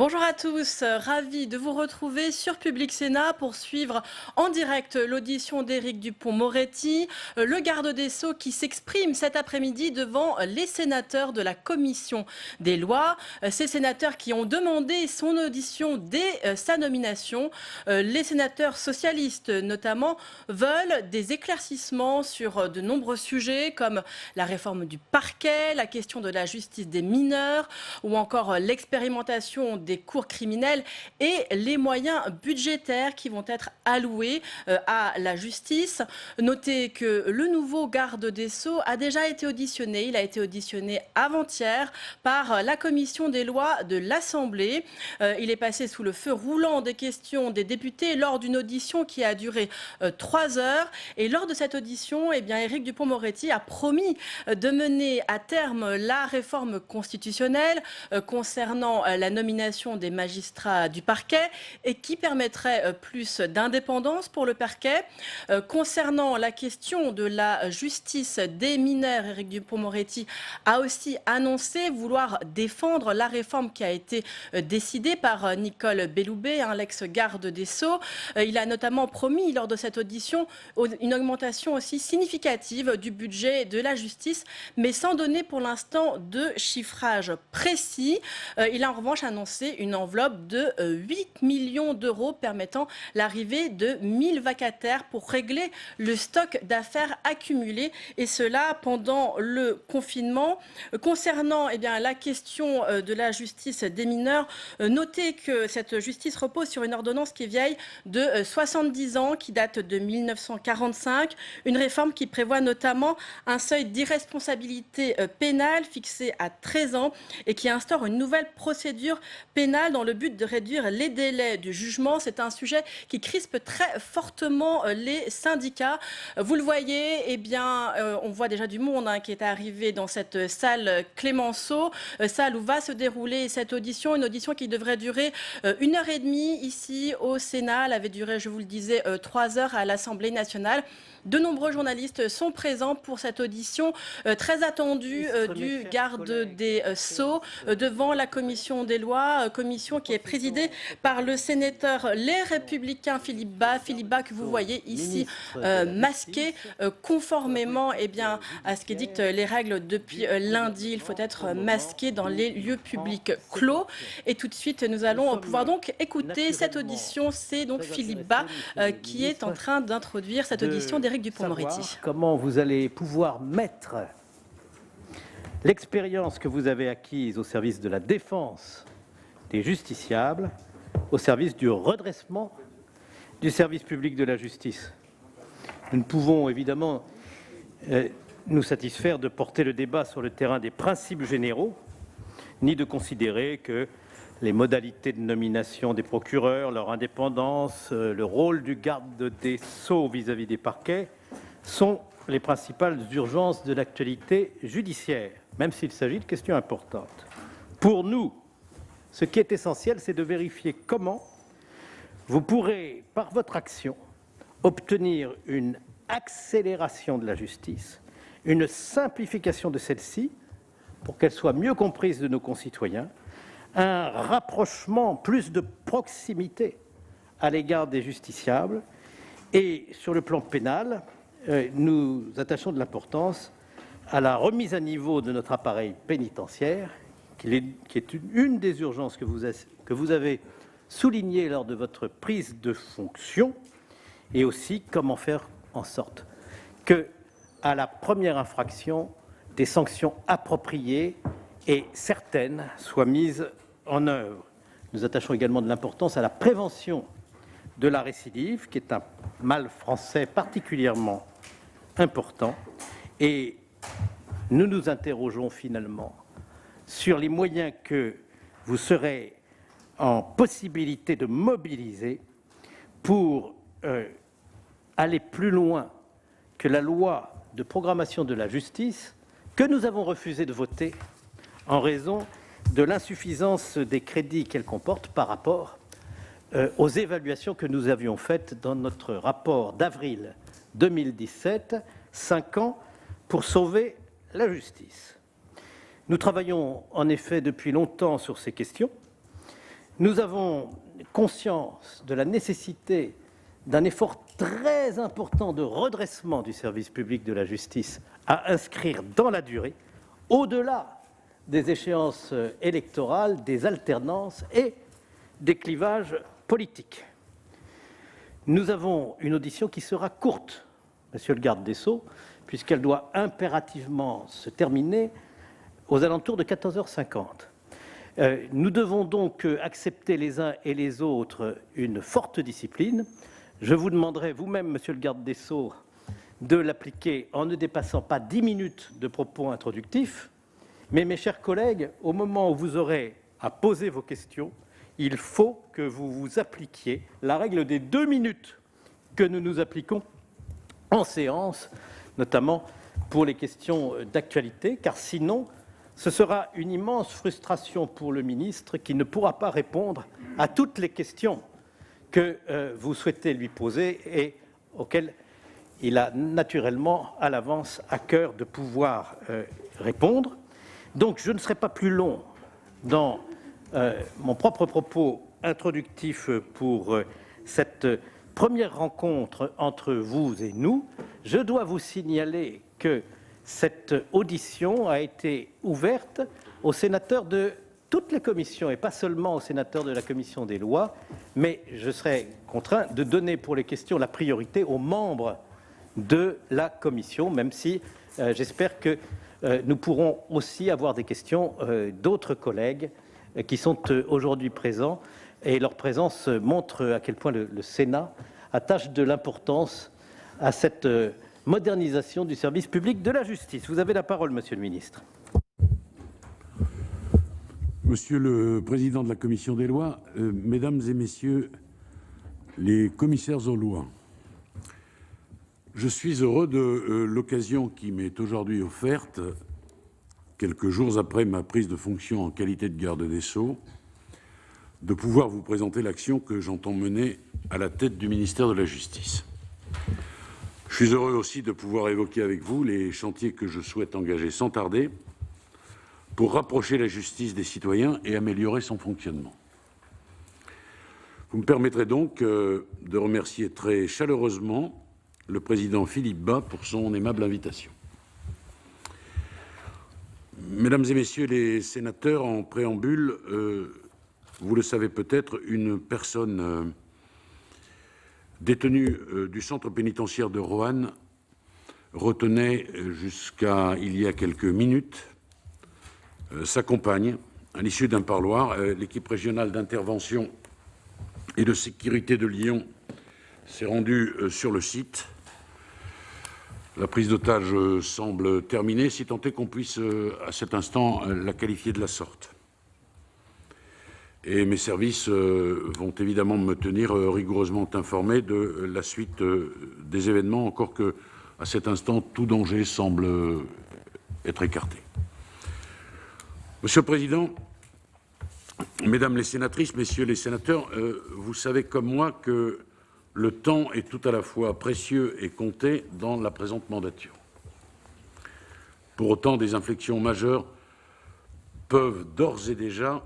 Bonjour à tous, ravi de vous retrouver sur Public Sénat pour suivre en direct l'audition d'Éric Dupond-Moretti, le garde des Sceaux qui s'exprime cet après-midi devant les sénateurs de la Commission des lois. Ces sénateurs qui ont demandé son audition dès sa nomination. Les sénateurs socialistes notamment veulent des éclaircissements sur de nombreux sujets comme la réforme du parquet, la question de la justice des mineurs ou encore l'expérimentation des cours criminels et les moyens budgétaires qui vont être alloués à la justice. Notez que le nouveau garde des Sceaux a déjà été auditionné. Il a été auditionné avant-hier par la commission des lois de l'Assemblée. Il est passé sous le feu roulant des questions des députés lors d'une audition qui a duré 3 heures. Et lors de cette audition, Éric Dupond-Moretti a promis de mener à terme la réforme constitutionnelle concernant la nomination des magistrats du parquet et qui permettrait plus d'indépendance pour le parquet. Concernant la question de la justice des mineurs, Éric Dupond-Moretti a aussi annoncé vouloir défendre la réforme qui a été décidée par Nicole Belloubet, l'ex-garde des Sceaux. Il a notamment promis lors de cette audition une augmentation aussi significative du budget de la justice, mais sans donner pour l'instant de chiffrage précis. Il a en revanche annoncé une enveloppe de 8 millions d'euros permettant l'arrivée de 1000 vacataires pour régler le stock d'affaires accumulées et cela pendant le confinement. Concernant la question de la justice des mineurs, notez que cette justice repose sur une ordonnance qui est vieille de 70 ans, qui date de 1945, une réforme qui prévoit notamment un seuil d'irresponsabilité pénale fixé à 13 ans et qui instaure une nouvelle procédure pénale dans le but de réduire les délais du jugement. C'est un sujet qui crispe très fortement les syndicats. Vous le voyez, on voit déjà du monde qui est arrivé dans cette salle Clémenceau, salle où va se dérouler cette audition, une audition qui devrait durer 1h30 ici au Sénat. Elle avait duré, je vous le disais, 3 heures à l'Assemblée nationale. De nombreux journalistes sont présents pour cette audition très attendue du garde des Sceaux devant la commission des lois, commission qui est présidée par le sénateur Les Républicains Philippe Bas que vous voyez ici masqué conformément à ce qui dictent les règles depuis lundi. Il faut être masqué dans les lieux publics clos. Et tout de suite, nous allons pouvoir donc écouter cette audition. C'est donc Philippe Bas qui est en train d'introduire cette audition d'Éric Dupond-Moretti. Comment vous allez pouvoir mettre l'expérience que vous avez acquise au service de la défense des justiciables au service du redressement du service public de la justice. Nous ne pouvons évidemment nous satisfaire de porter le débat sur le terrain des principes généraux, ni de considérer que les modalités de nomination des procureurs, leur indépendance, le rôle du garde des Sceaux vis-à-vis des parquets sont les principales urgences de l'actualité judiciaire, même s'il s'agit de questions importantes. Pour nous, ce qui est essentiel, c'est de vérifier comment vous pourrez, par votre action, obtenir une accélération de la justice, une simplification de celle-ci, pour qu'elle soit mieux comprise de nos concitoyens, un rapprochement, plus de proximité à l'égard des justiciables. Et sur le plan pénal, nous attachons de l'importance à la remise à niveau de notre appareil pénitentiaire, qui est une des urgences que vous avez soulignées lors de votre prise de fonction, et aussi comment faire en sorte que, à la première infraction, des sanctions appropriées et certaines soient mises en œuvre. Nous attachons également de l'importance à la prévention de la récidive, qui est un mal français particulièrement important, et nous nous interrogeons finalement sur les moyens que vous serez en possibilité de mobiliser pour aller plus loin que la loi de programmation de la justice, que nous avons refusé de voter en raison de l'insuffisance des crédits qu'elle comporte par rapport aux évaluations que nous avions faites dans notre rapport d'avril 2017, 5 ans pour sauver la justice. Nous travaillons en effet depuis longtemps sur ces questions. Nous avons conscience de la nécessité d'un effort très important de redressement du service public de la justice à inscrire dans la durée, au-delà des échéances électorales, des alternances et des clivages politiques. Nous avons une audition qui sera courte, monsieur le garde des Sceaux, puisqu'elle doit impérativement se terminer aux alentours de 14h50. Nous devons donc accepter les uns et les autres une forte discipline. Je vous demanderai vous-même, monsieur le garde des Sceaux, de l'appliquer en ne dépassant pas 10 minutes de propos introductifs. Mais mes chers collègues, au moment où vous aurez à poser vos questions, il faut que vous vous appliquiez la règle des 2 minutes que nous nous appliquons en séance, notamment pour les questions d'actualité, car sinon, ce sera une immense frustration pour le ministre qui ne pourra pas répondre à toutes les questions que vous souhaitez lui poser et auxquelles il a naturellement à l'avance à cœur de pouvoir répondre. Donc je ne serai pas plus long dans mon propre propos introductif pour cette première rencontre entre vous et nous. Je dois vous signaler que cette audition a été ouverte aux sénateurs de toutes les commissions et pas seulement aux sénateurs de la commission des lois, mais je serai contraint de donner pour les questions la priorité aux membres de la commission, même si j'espère que nous pourrons aussi avoir des questions d'autres collègues qui sont aujourd'hui présents, et leur présence montre à quel point le Sénat attache de l'importance à cette modernisation du service public de la justice. Vous avez la parole, monsieur le ministre. Monsieur le président de la commission des lois, mesdames et messieurs les commissaires aux lois, je suis heureux de l'occasion qui m'est aujourd'hui offerte, quelques jours après ma prise de fonction en qualité de garde des Sceaux, de pouvoir vous présenter l'action que j'entends mener à la tête du ministère de la Justice. Je suis heureux aussi de pouvoir évoquer avec vous les chantiers que je souhaite engager sans tarder pour rapprocher la justice des citoyens et améliorer son fonctionnement. Vous me permettrez donc de remercier très chaleureusement le président Philippe Bas pour son aimable invitation. Mesdames et messieurs les sénateurs, en préambule, vous le savez peut-être, une personne détenue du centre pénitentiaire de Roanne retenait jusqu'à il y a quelques minutes sa compagne à l'issue d'un parloir. L'équipe régionale d'intervention et de sécurité de Lyon s'est rendue sur le site. La prise d'otage semble terminée, si tant est qu'on puisse à cet instant la qualifier de la sorte. Et mes services vont évidemment me tenir rigoureusement informé de la suite des événements, encore que, à cet instant, tout danger semble être écarté. Monsieur le Président, Mesdames les sénatrices, Messieurs les sénateurs, vous savez comme moi que le temps est tout à la fois précieux et compté dans la présente mandature. Pour autant, des inflexions majeures peuvent d'ores et déjà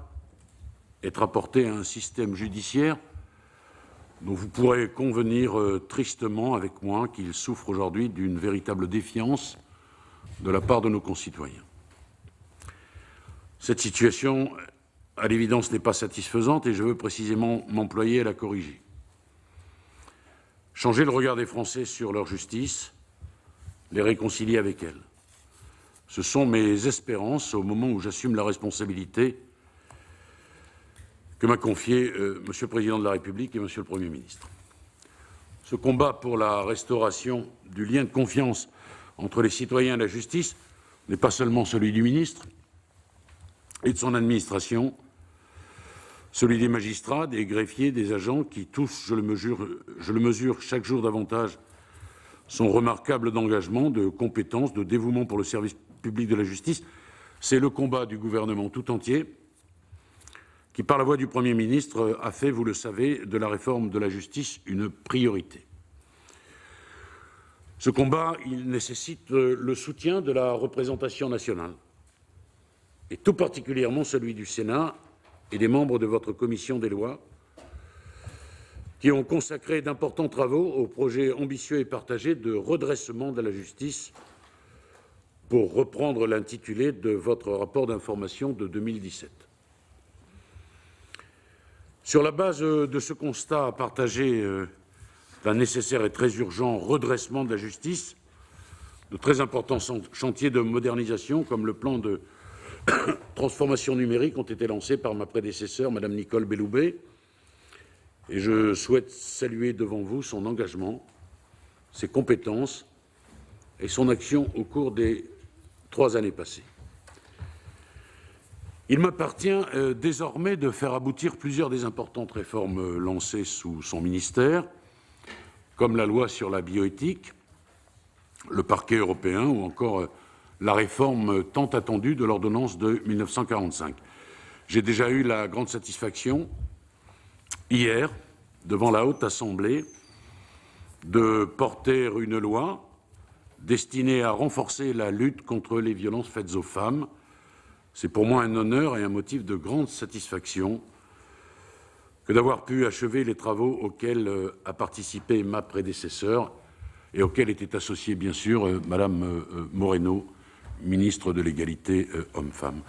être apporté à un système judiciaire dont vous pourrez convenir tristement avec moi qu'il souffre aujourd'hui d'une véritable défiance de la part de nos concitoyens. Cette situation, à l'évidence, n'est pas satisfaisante et je veux précisément m'employer à la corriger. Changer le regard des Français sur leur justice, les réconcilier avec elle. Ce sont mes espérances au moment où j'assume la responsabilité que m'a confié Monsieur le Président de la République et Monsieur le Premier ministre. Ce combat pour la restauration du lien de confiance entre les citoyens et la justice n'est pas seulement celui du ministre et de son administration, celui des magistrats, des greffiers, des agents qui tous, je le mesure chaque jour davantage, sont remarquables d'engagement, de compétence, de dévouement pour le service public de la justice. C'est le combat du gouvernement tout entier qui, par la voix du Premier ministre, a fait, vous le savez, de la réforme de la justice une priorité. Ce combat, il nécessite le soutien de la représentation nationale, et tout particulièrement celui du Sénat et des membres de votre commission des lois qui ont consacré d'importants travaux au projet ambitieux et partagé de redressement de la justice, pour reprendre l'intitulé de votre rapport d'information de 2017. Sur la base de ce constat partagé d'un nécessaire et très urgent redressement de la justice, de très importants chantiers de modernisation, comme le plan de transformation numérique, ont été lancés par ma prédécesseure, Madame Nicole Belloubet, et je souhaite saluer devant vous son engagement, ses compétences et son action au cours des 3 années passées. Il m'appartient désormais de faire aboutir plusieurs des importantes réformes lancées sous son ministère, comme la loi sur la bioéthique, le parquet européen ou encore la réforme tant attendue de l'ordonnance de 1945. J'ai déjà eu la grande satisfaction, hier, devant la Haute Assemblée, de porter une loi destinée à renforcer la lutte contre les violences faites aux femmes. C'est pour moi un honneur et un motif de grande satisfaction que d'avoir pu achever les travaux auxquels a participé ma prédécesseure et auxquels était associée, bien sûr, Madame Moreno, ministre de l'Égalité hommes-femmes.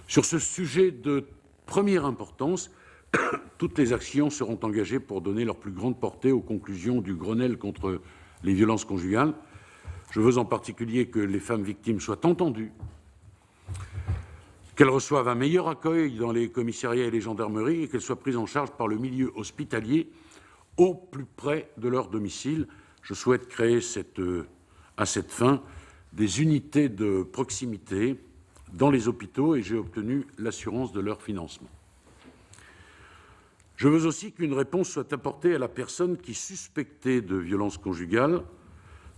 Sur ce sujet de première importance, toutes les actions seront engagées pour donner leur plus grande portée aux conclusions du Grenelle contre les violences conjugales. Je veux en particulier que les femmes victimes soient entendues, qu'elles reçoivent un meilleur accueil dans les commissariats et les gendarmeries et qu'elles soient prises en charge par le milieu hospitalier au plus près de leur domicile. Je souhaite créer à cette fin des unités de proximité dans les hôpitaux et j'ai obtenu l'assurance de leur financement. Je veux aussi qu'une réponse soit apportée à la personne qui, suspectée de violences conjugales,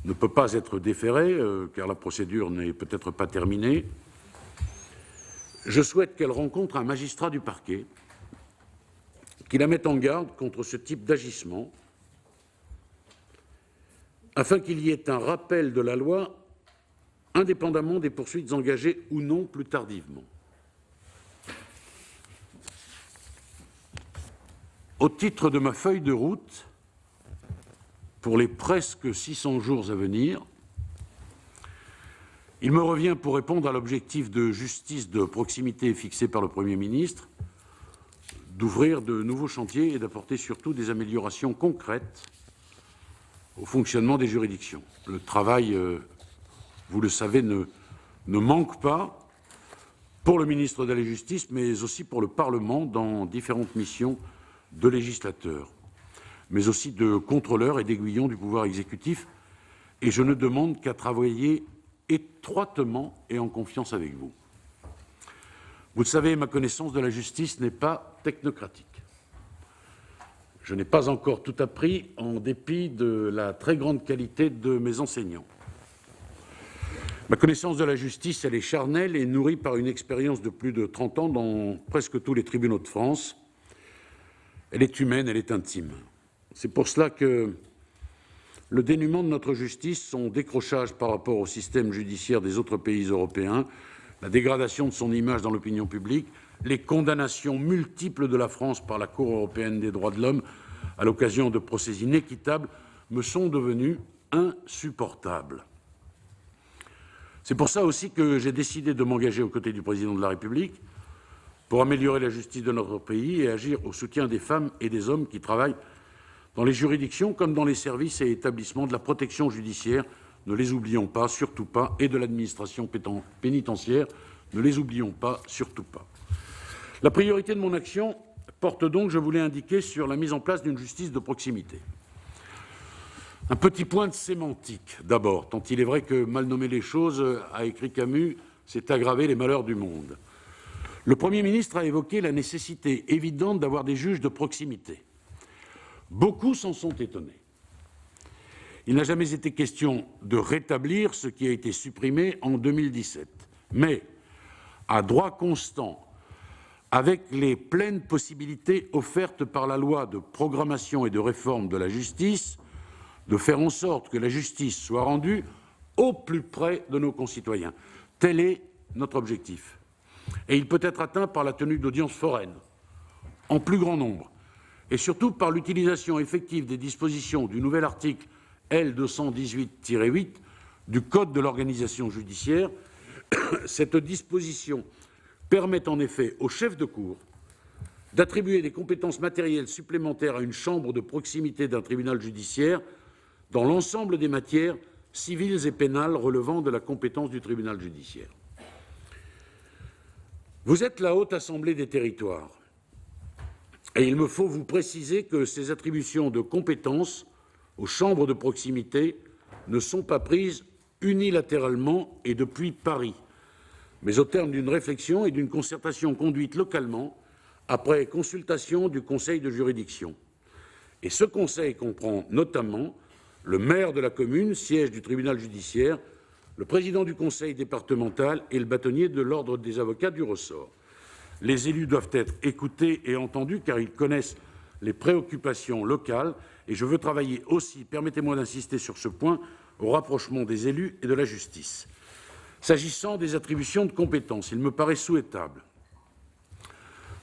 ne peut pas être déférée, car la procédure n'est peut-être pas terminée. Je souhaite qu'elle rencontre un magistrat du parquet qui la mette en garde contre ce type d'agissement, afin qu'il y ait un rappel de la loi indépendamment des poursuites engagées ou non plus tardivement. Au titre de ma feuille de route, pour les presque 600 jours à venir, il me revient, pour répondre à l'objectif de justice de proximité fixé par le Premier ministre, d'ouvrir de nouveaux chantiers et d'apporter surtout des améliorations concrètes au fonctionnement des juridictions. Le travail, vous le savez, ne manque pas pour le ministre de la Justice, mais aussi pour le Parlement dans différentes missions de législateurs, mais aussi de contrôleurs et d'aiguillons du pouvoir exécutif. Et je ne demande qu'à travailler étroitement et en confiance avec vous. Vous le savez, ma connaissance de la justice n'est pas technocratique. Je n'ai pas encore tout appris, en dépit de la très grande qualité de mes enseignants. Ma connaissance de la justice, elle est charnelle et nourrie par une expérience de plus de 30 ans dans presque tous les tribunaux de France. Elle est humaine, elle est intime. C'est pour cela que le dénuement de notre justice, son décrochage par rapport au système judiciaire des autres pays européens, la dégradation de son image dans l'opinion publique, les condamnations multiples de la France par la Cour européenne des droits de l'homme à l'occasion de procès inéquitables me sont devenus insupportables. C'est pour ça aussi que j'ai décidé de m'engager aux côtés du Président de la République pour améliorer la justice de notre pays et agir au soutien des femmes et des hommes qui travaillent dans les juridictions comme dans les services et établissements de la protection judiciaire, ne les oublions pas, surtout pas, et de l'administration pénitentiaire, ne les oublions pas, surtout pas. La priorité de mon action porte donc, je vous l'ai indiqué, sur la mise en place d'une justice de proximité. Un petit point de sémantique, d'abord, tant il est vrai que mal nommer les choses, a écrit Camus, c'est aggraver les malheurs du monde. Le Premier ministre a évoqué la nécessité évidente d'avoir des juges de proximité. Beaucoup s'en sont étonnés. Il n'a jamais été question de rétablir ce qui a été supprimé en 2017. Mais, à droit constant, avec les pleines possibilités offertes par la loi de programmation et de réforme de la justice, de faire en sorte que la justice soit rendue au plus près de nos concitoyens. Tel est notre objectif. Et il peut être atteint par la tenue d'audiences foraines, en plus grand nombre, et surtout par l'utilisation effective des dispositions du nouvel article L218-8 du Code de l'organisation judiciaire. Cette disposition permet en effet au chef de cour d'attribuer des compétences matérielles supplémentaires à une chambre de proximité d'un tribunal judiciaire dans l'ensemble des matières civiles et pénales relevant de la compétence du tribunal judiciaire. Vous êtes la Haute Assemblée des territoires et il me faut vous préciser que ces attributions de compétences aux chambres de proximité ne sont pas prises unilatéralement et depuis Paris, mais au terme d'une réflexion et d'une concertation conduite localement après consultation du conseil de juridiction. Et ce conseil comprend notamment le maire de la commune, siège du tribunal judiciaire, le président du conseil départemental et le bâtonnier de l'ordre des avocats du ressort. Les élus doivent être écoutés et entendus car ils connaissent les préoccupations locales et je veux travailler aussi, permettez-moi d'insister sur ce point, au rapprochement des élus et de la justice. S'agissant des attributions de compétences, il me paraît souhaitable,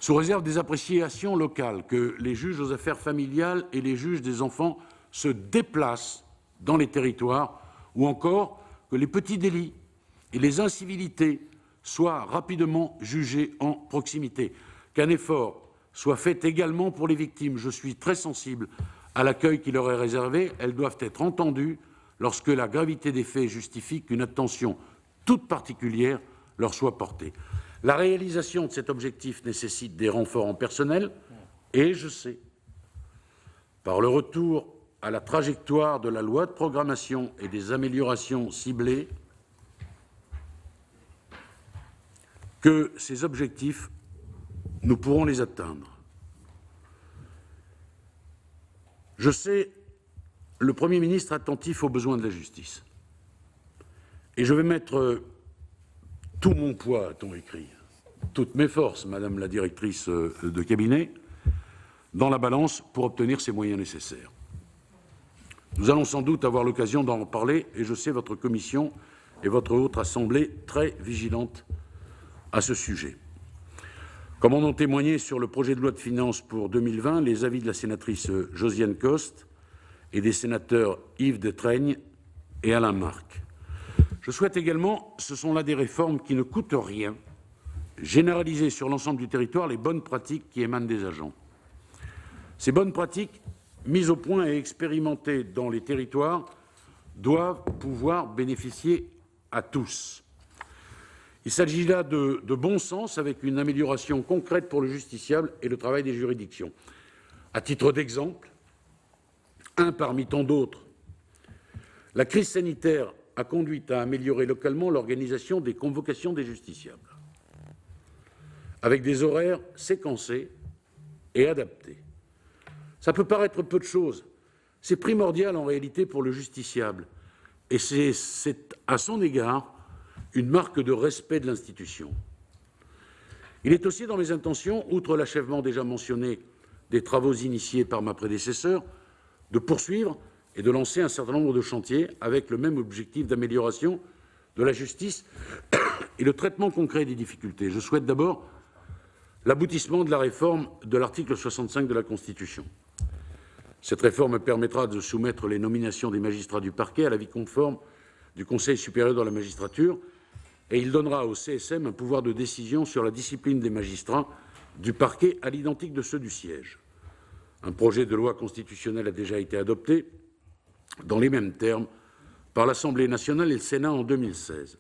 sous réserve des appréciations locales, que les juges aux affaires familiales et les juges des enfants se déplacent dans les territoires ou encore que les petits délits et les incivilités soient rapidement jugés en proximité, qu'un effort soit fait également pour les victimes. Je suis très sensible à l'accueil qui leur est réservé. Elles doivent être entendues lorsque la gravité des faits justifie qu'une attention toute particulière leur soit portée. La réalisation de cet objectif nécessite des renforts en personnel et je sais, par le retour à la trajectoire de la loi de programmation et des améliorations ciblées, que ces objectifs, nous pourrons les atteindre. Je sais le Premier ministre attentif aux besoins de la justice. Et je vais mettre tout mon poids, a-t-on écrit, toutes mes forces, Madame la directrice de cabinet, dans la balance pour obtenir ces moyens nécessaires. Nous allons sans doute avoir l'occasion d'en reparler et je sais votre commission et votre Haute Assemblée très vigilantes à ce sujet. Comme en ont témoigné sur le projet de loi de finances pour 2020 les avis de la sénatrice Josiane Costes et des sénateurs Yves Détraigne et Alain Marc. Je souhaite également, ce sont là des réformes qui ne coûtent rien, généraliser sur l'ensemble du territoire les bonnes pratiques qui émanent des agents. Ces bonnes pratiques, mises au point et expérimentées dans les territoires, doivent pouvoir bénéficier à tous. Il s'agit là de bon sens avec une amélioration concrète pour le justiciable et le travail des juridictions. À titre d'exemple, un parmi tant d'autres, la crise sanitaire a conduit à améliorer localement l'organisation des convocations des justiciables, avec des horaires séquencés et adaptés. Ça peut paraître peu de choses, c'est primordial en réalité pour le justiciable, et c'est à son égard une marque de respect de l'institution. Il est aussi dans mes intentions, outre l'achèvement déjà mentionné des travaux initiés par ma prédécesseur, de poursuivre et de lancer un certain nombre de chantiers avec le même objectif d'amélioration de la justice et le traitement concret des difficultés. Je souhaite d'abord l'aboutissement de la réforme de l'article 65 de la Constitution. Cette réforme permettra de soumettre les nominations des magistrats du parquet à l'avis conforme du Conseil supérieur de la magistrature et il donnera au CSM un pouvoir de décision sur la discipline des magistrats du parquet à l'identique de ceux du siège. Un projet de loi constitutionnelle a déjà été adopté dans les mêmes termes par l'Assemblée nationale et le Sénat en 2016.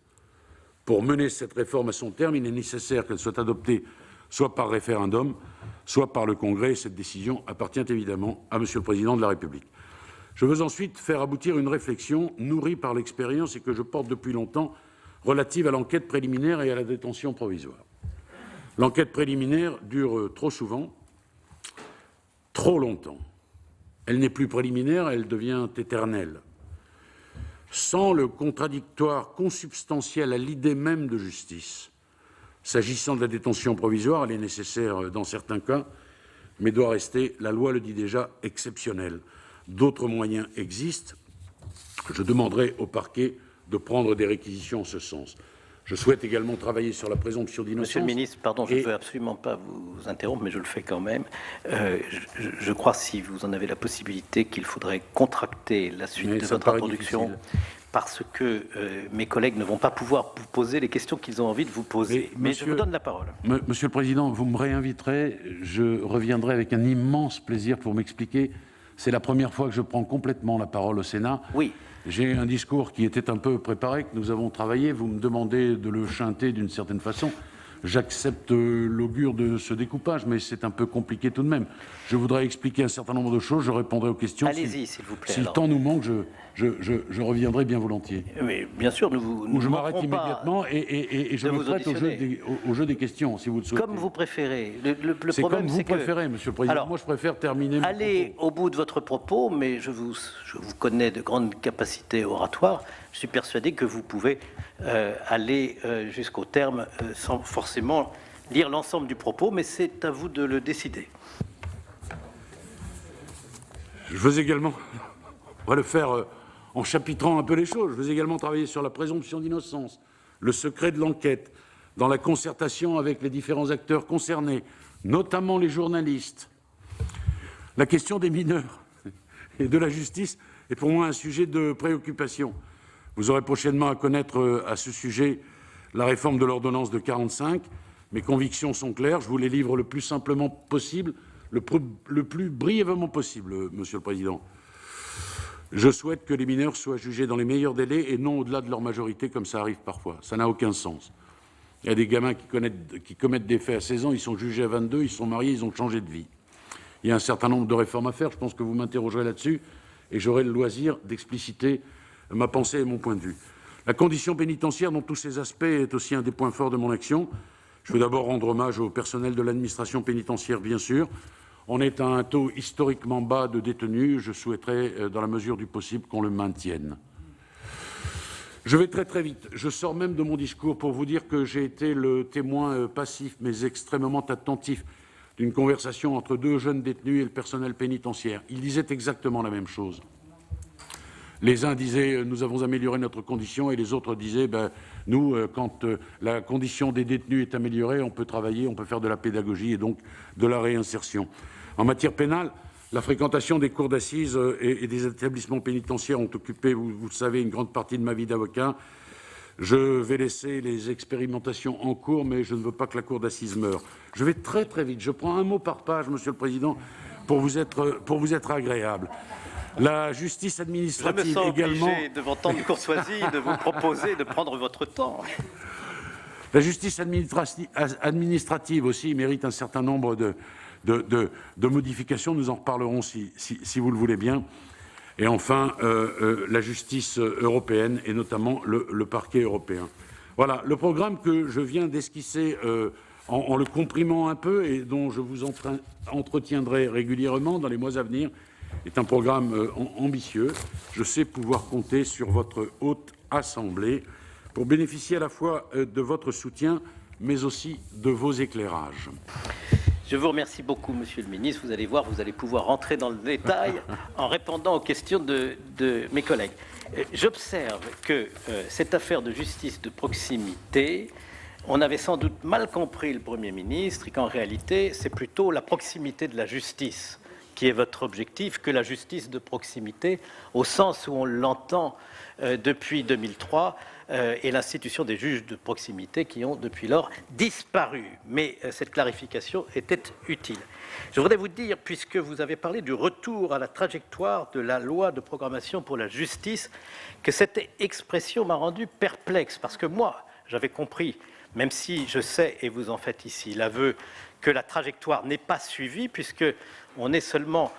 Pour mener cette réforme à son terme, il est nécessaire qu'elle soit adoptée soit par référendum, soit par le Congrès. Cette décision appartient évidemment à Monsieur le Président de la République. Je veux ensuite faire aboutir une réflexion nourrie par l'expérience et que je porte depuis longtemps relative à l'enquête préliminaire et à la détention provisoire. L'enquête préliminaire dure trop souvent, trop longtemps. Elle n'est plus préliminaire, elle devient éternelle. Sans le contradictoire consubstantiel à l'idée même de justice, s'agissant de la détention provisoire, elle est nécessaire dans certains cas, mais doit rester, la loi le dit déjà, exceptionnelle. D'autres moyens existent. Je demanderai au parquet de prendre des réquisitions en ce sens. Je souhaite également travailler sur la présomption d'innocence. Monsieur le ministre, pardon, je ne veux absolument pas vous interrompre, mais je le fais quand même. Je crois, si vous en avez la possibilité, qu'il faudrait contracter la suite de votre introduction, parce que mes collègues ne vont pas pouvoir vous poser les questions qu'ils ont envie de vous poser. Mais je vous donne la parole. Monsieur le Président, vous me réinviterez, je reviendrai avec un immense plaisir pour m'expliquer. C'est la première fois que je prends complètement la parole au Sénat. Oui. J'ai un discours qui était un peu préparé, que nous avons travaillé. Vous me demandez de le chanter d'une certaine façon. J'accepte l'augure de ce découpage, mais c'est un peu compliqué tout de même. Je voudrais expliquer un certain nombre de choses, je répondrai aux questions. Allez-y, s'il vous plaît. Si le temps nous manque, je reviendrai bien volontiers. Mais bien sûr, Ou je m'arrête immédiatement et je me prête au jeu des questions, si vous le souhaitez. Comme vous préférez. Le c'est problème, comme vous préférez, Monsieur le Président. Alors, moi, je préfère terminer. Allez au bout de votre propos, mais je vous connais de grandes capacités oratoires. Je suis persuadé que vous pouvez aller jusqu'au terme sans forcément lire l'ensemble du propos, mais c'est à vous de le décider. Je veux également, on va le faire en chapitrant un peu les choses, je veux également travailler sur la présomption d'innocence, le secret de l'enquête, dans la concertation avec les différents acteurs concernés, notamment les journalistes. La question des mineurs et de la justice est pour moi un sujet de préoccupation. Vous aurez prochainement à connaître à ce sujet la réforme de l'ordonnance de 1945. Mes convictions sont claires, je vous les livre le plus simplement possible, le plus brièvement possible, Monsieur le Président. Je souhaite que les mineurs soient jugés dans les meilleurs délais et non au-delà de leur majorité, comme ça arrive parfois. Ça n'a aucun sens. Il y a des gamins qui commettent des faits à 16 ans, ils sont jugés à 22, ils sont mariés, ils ont changé de vie. Il y a un certain nombre de réformes à faire, je pense que vous m'interrogerez là-dessus, et j'aurai le loisir d'expliciter ma pensée et mon point de vue. La condition pénitentiaire, dans tous ses aspects, est aussi un des points forts de mon action. Je veux d'abord rendre hommage au personnel de l'administration pénitentiaire, bien sûr. On est à un taux historiquement bas de détenus. Je souhaiterais, dans la mesure du possible, qu'on le maintienne. Je vais très vite. Je sors même de mon discours pour vous dire que j'ai été le témoin passif, mais extrêmement attentif, d'une conversation entre deux jeunes détenus et le personnel pénitentiaire. Ils disaient exactement la même chose. Les uns disaient « nous avons amélioré notre condition » et les autres disaient « nous, quand la condition des détenus est améliorée, on peut travailler, on peut faire de la pédagogie et donc de la réinsertion ». En matière pénale, la fréquentation des cours d'assises et des établissements pénitentiaires ont occupé, vous le savez, une grande partie de ma vie d'avocat. Je vais laisser les expérimentations en cours, mais je ne veux pas que la cour d'assises meure. Je vais très vite. Je prends un mot par page, Monsieur le Président, pour vous être agréable. La justice administrative également... Je me sens obligé, devant tant de courtoisie, de vous proposer de prendre votre temps. La justice administrative aussi mérite un certain nombre de modifications. Nous en reparlerons si vous le voulez bien. Et enfin, la justice européenne et notamment le parquet européen. Voilà, le programme que je viens d'esquisser en le comprimant un peu et dont je vous entretiendrai régulièrement dans les mois à venir est un programme ambitieux. Je sais pouvoir compter sur votre haute assemblée pour bénéficier à la fois de votre soutien, mais aussi de vos éclairages. Je vous remercie beaucoup, Monsieur le Ministre. Vous allez voir, vous allez pouvoir rentrer dans le détail en répondant aux questions de mes collègues. J'observe que cette affaire de justice de proximité, on avait sans doute mal compris le Premier ministre et qu'en réalité, c'est plutôt la proximité de la justice qui est votre objectif, que la justice de proximité, au sens où on l'entend depuis 2003, et l'institution des juges de proximité qui ont depuis lors disparu. Mais cette clarification était utile. Je voudrais vous dire, puisque vous avez parlé du retour à la trajectoire de la loi de programmation pour la justice, que cette expression m'a rendu perplexe, parce que moi, j'avais compris, même si je sais, et vous en faites ici l'aveu, que la trajectoire n'est pas suivie, puisque on est seulement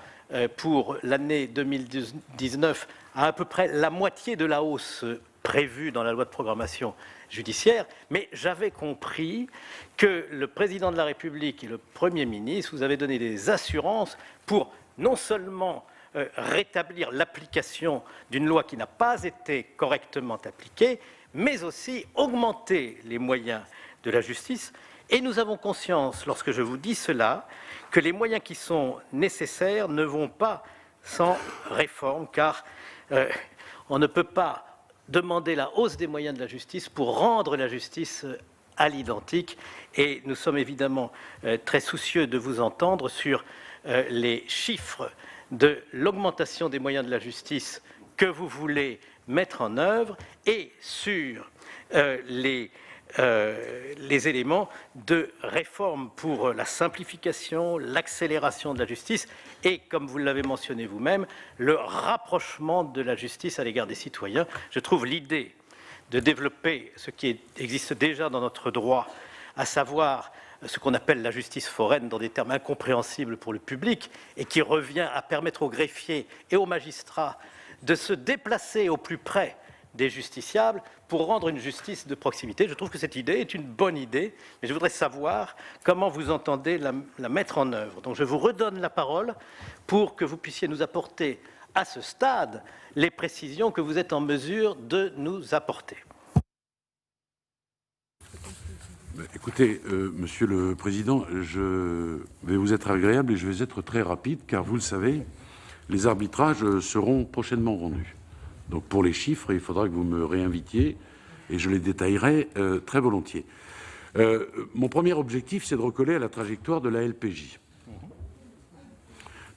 pour l'année 2019 à peu près la moitié de la hausse prévue dans la loi de programmation judiciaire, mais j'avais compris que le président de la République et le Premier ministre vous avaient donné des assurances pour non seulement rétablir l'application d'une loi qui n'a pas été correctement appliquée, mais aussi augmenter les moyens de la justice. Et nous avons conscience, lorsque je vous dis cela, que les moyens qui sont nécessaires ne vont pas sans réforme, car on ne peut pas demander la hausse des moyens de la justice pour rendre la justice à l'identique. Et nous sommes évidemment très soucieux de vous entendre sur les chiffres de l'augmentation des moyens de la justice que vous voulez mettre en œuvre et sur les éléments de réforme pour la simplification, l'accélération de la justice et, comme vous l'avez mentionné vous-même, le rapprochement de la justice à l'égard des citoyens. Je trouve l'idée de développer ce qui existe déjà dans notre droit, à savoir ce qu'on appelle la justice foraine dans des termes incompréhensibles pour le public et qui revient à permettre aux greffiers et aux magistrats de se déplacer au plus près des justiciables pour rendre une justice de proximité. Je trouve que cette idée est une bonne idée, mais je voudrais savoir comment vous entendez la mettre en œuvre. Donc je vous redonne la parole pour que vous puissiez nous apporter à ce stade les précisions que vous êtes en mesure de nous apporter. Écoutez, Monsieur le Président, je vais vous être agréable et je vais être très rapide, car vous le savez, les arbitrages seront prochainement rendus. Donc pour les chiffres, il faudra que vous me réinvitiez et je les détaillerai très volontiers. Mon premier objectif, c'est de recoller à la trajectoire de la LPJ.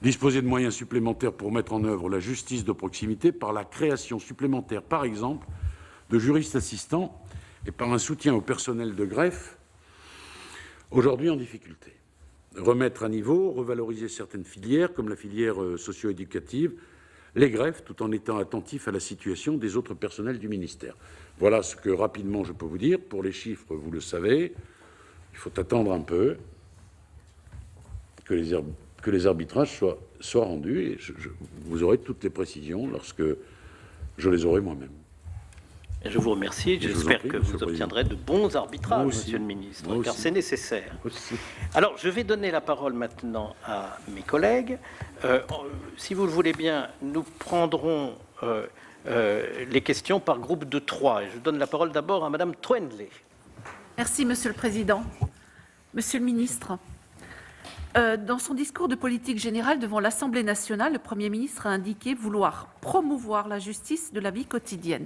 Disposer de moyens supplémentaires pour mettre en œuvre la justice de proximité par la création supplémentaire, par exemple, de juristes assistants et par un soutien au personnel de greffe aujourd'hui en difficulté. Remettre à niveau, revaloriser certaines filières, comme la filière socio-éducative, les greffes, tout en étant attentif à la situation des autres personnels du ministère. Voilà ce que rapidement je peux vous dire. Pour les chiffres, vous le savez, il faut attendre un peu que les arbitrages soient rendus et vous aurez toutes les précisions lorsque je les aurai moi-même. Je vous remercie. J'espère que vous obtiendrez de bons arbitrages, Monsieur le ministre, car c'est nécessaire. Alors, je vais donner la parole maintenant à mes collègues. Si vous le voulez bien, nous prendrons les questions par groupe de 3. Et je donne la parole d'abord à Madame Troendlé. Merci, Monsieur le Président. Monsieur le ministre, dans son discours de politique générale devant l'Assemblée nationale, le Premier ministre a indiqué vouloir promouvoir la justice de la vie quotidienne,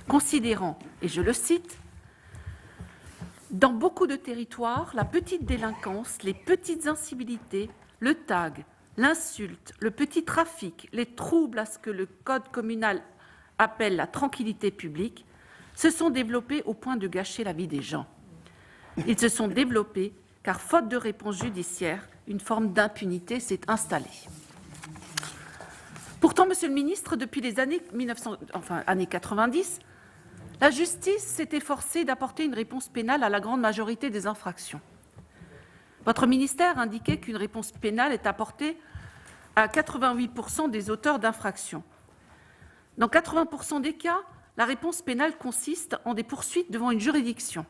considérant, et je le cite, « Dans beaucoup de territoires, la petite délinquance, les petites incivilités, le tag, l'insulte, le petit trafic, les troubles à ce que le code communal appelle la tranquillité publique, se sont développés au point de gâcher la vie des gens. Ils se sont développés car, faute de réponse judiciaire, une forme d'impunité s'est installée. » Pourtant, Monsieur le ministre, depuis les années 90, la justice s'est efforcée d'apporter une réponse pénale à la grande majorité des infractions. Votre ministère indiquait qu'une réponse pénale est apportée à 88% des auteurs d'infractions. Dans 80% des cas, la réponse pénale consiste en des poursuites devant une juridiction.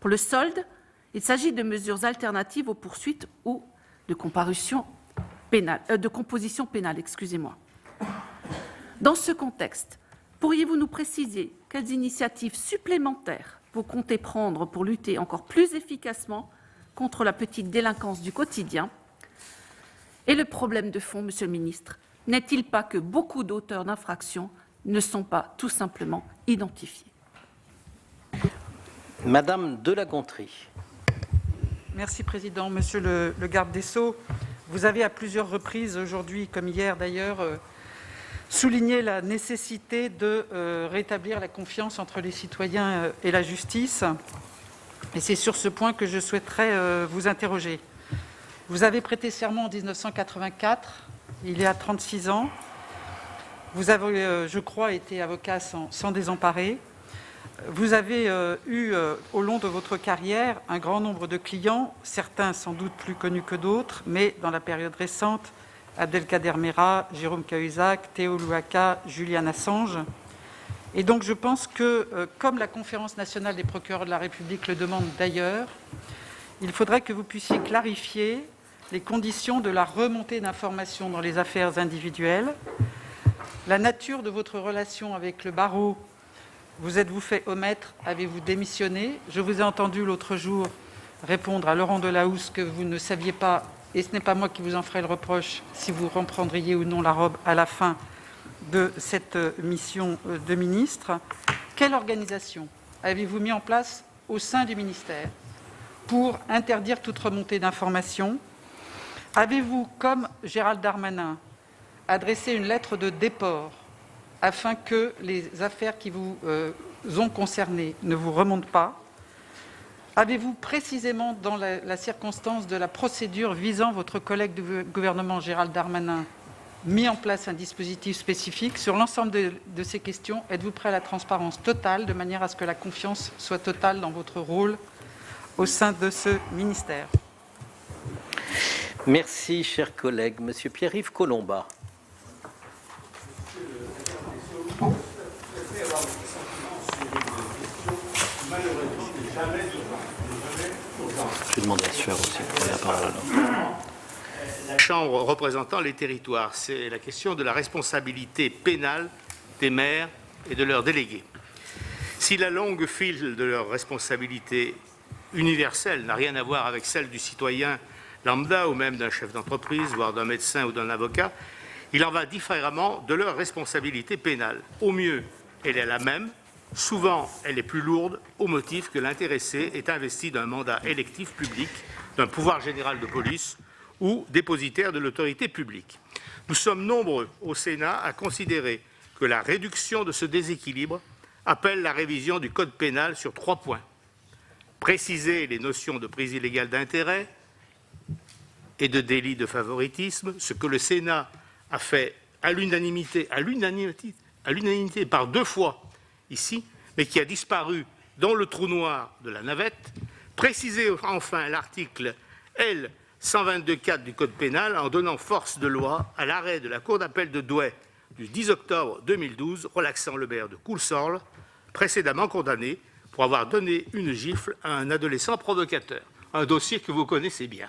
Pour le solde, il s'agit de mesures alternatives aux poursuites ou de composition pénale. Dans ce contexte, pourriez-vous nous préciser quelles initiatives supplémentaires vous comptez prendre pour lutter encore plus efficacement contre la petite délinquance du quotidien? Et le problème de fond, Monsieur le ministre, n'est-il pas que beaucoup d'auteurs d'infractions ne sont pas tout simplement identifiés? Madame de La Gontrie. Merci, Président. Monsieur le garde des Sceaux, vous avez à plusieurs reprises, aujourd'hui comme hier d'ailleurs, souligné la nécessité de rétablir la confiance entre les citoyens et la justice. Et c'est sur ce point que je souhaiterais vous interroger. Vous avez prêté serment en 1984, il y a 36 ans. Vous avez, je crois, été avocat sans désemparer. Vous avez eu, au long de votre carrière, un grand nombre de clients, certains sans doute plus connus que d'autres, mais dans la période récente, Abdelkader Mera, Jérôme Cahuzac, Théo Louaka, Julian Assange. Et donc je pense que, comme la Conférence nationale des procureurs de la République le demande d'ailleurs, il faudrait que vous puissiez clarifier les conditions de la remontée d'informations dans les affaires individuelles, la nature de votre relation avec le barreau. Vous êtes-vous fait omettre? Avez-vous démissionné? Je vous ai entendu l'autre jour répondre à Laurent Delahousse que vous ne saviez pas, et ce n'est pas moi qui vous en ferai le reproche, si vous reprendriez ou non la robe à la fin de cette mission de ministre, quelle organisation avez-vous mis en place au sein du ministère pour interdire toute remontée d'informations? Avez-vous, comme Gérald Darmanin, adressé une lettre de déport afin que les affaires qui vous ont concerné ne vous remontent pas? Avez-vous précisément, dans la circonstance de la procédure visant votre collègue du gouvernement Gérald Darmanin, mis en place un dispositif spécifique? Sur l'ensemble de ces questions, êtes-vous prêt à la transparence totale, de manière à ce que la confiance soit totale dans votre rôle au sein de ce ministère? Merci, cher collègue. Monsieur Pierre-Yves Collombat. Je vais demander à Sueur aussi de prendre la parole. La Chambre représentant les territoires, c'est la question de la responsabilité pénale des maires et de leurs délégués. Si la longue file de leurs responsabilités universelles n'a rien à voir avec celle du citoyen lambda ou même d'un chef d'entreprise, voire d'un médecin ou d'un avocat, il en va différemment de leur responsabilité pénale. Au mieux, elle est la même. Souvent, elle est plus lourde au motif que l'intéressé est investi d'un mandat électif public, d'un pouvoir général de police ou dépositaire de l'autorité publique. Nous sommes nombreux au Sénat à considérer que la réduction de ce déséquilibre appelle la révision du Code pénal sur 3 points. Préciser les notions de prise illégale d'intérêt et de délit de favoritisme, ce que le Sénat a fait à l'unanimité par 2 fois ici, mais qui a disparu dans le trou noir de la navette. Préciser enfin l'article L. 122.4 du Code pénal en donnant force de loi à l'arrêt de la Cour d'appel de Douai du 10 octobre 2012 relaxant le maire de Coulsorle, précédemment condamné pour avoir donné une gifle à un adolescent provocateur. Un dossier que vous connaissez bien.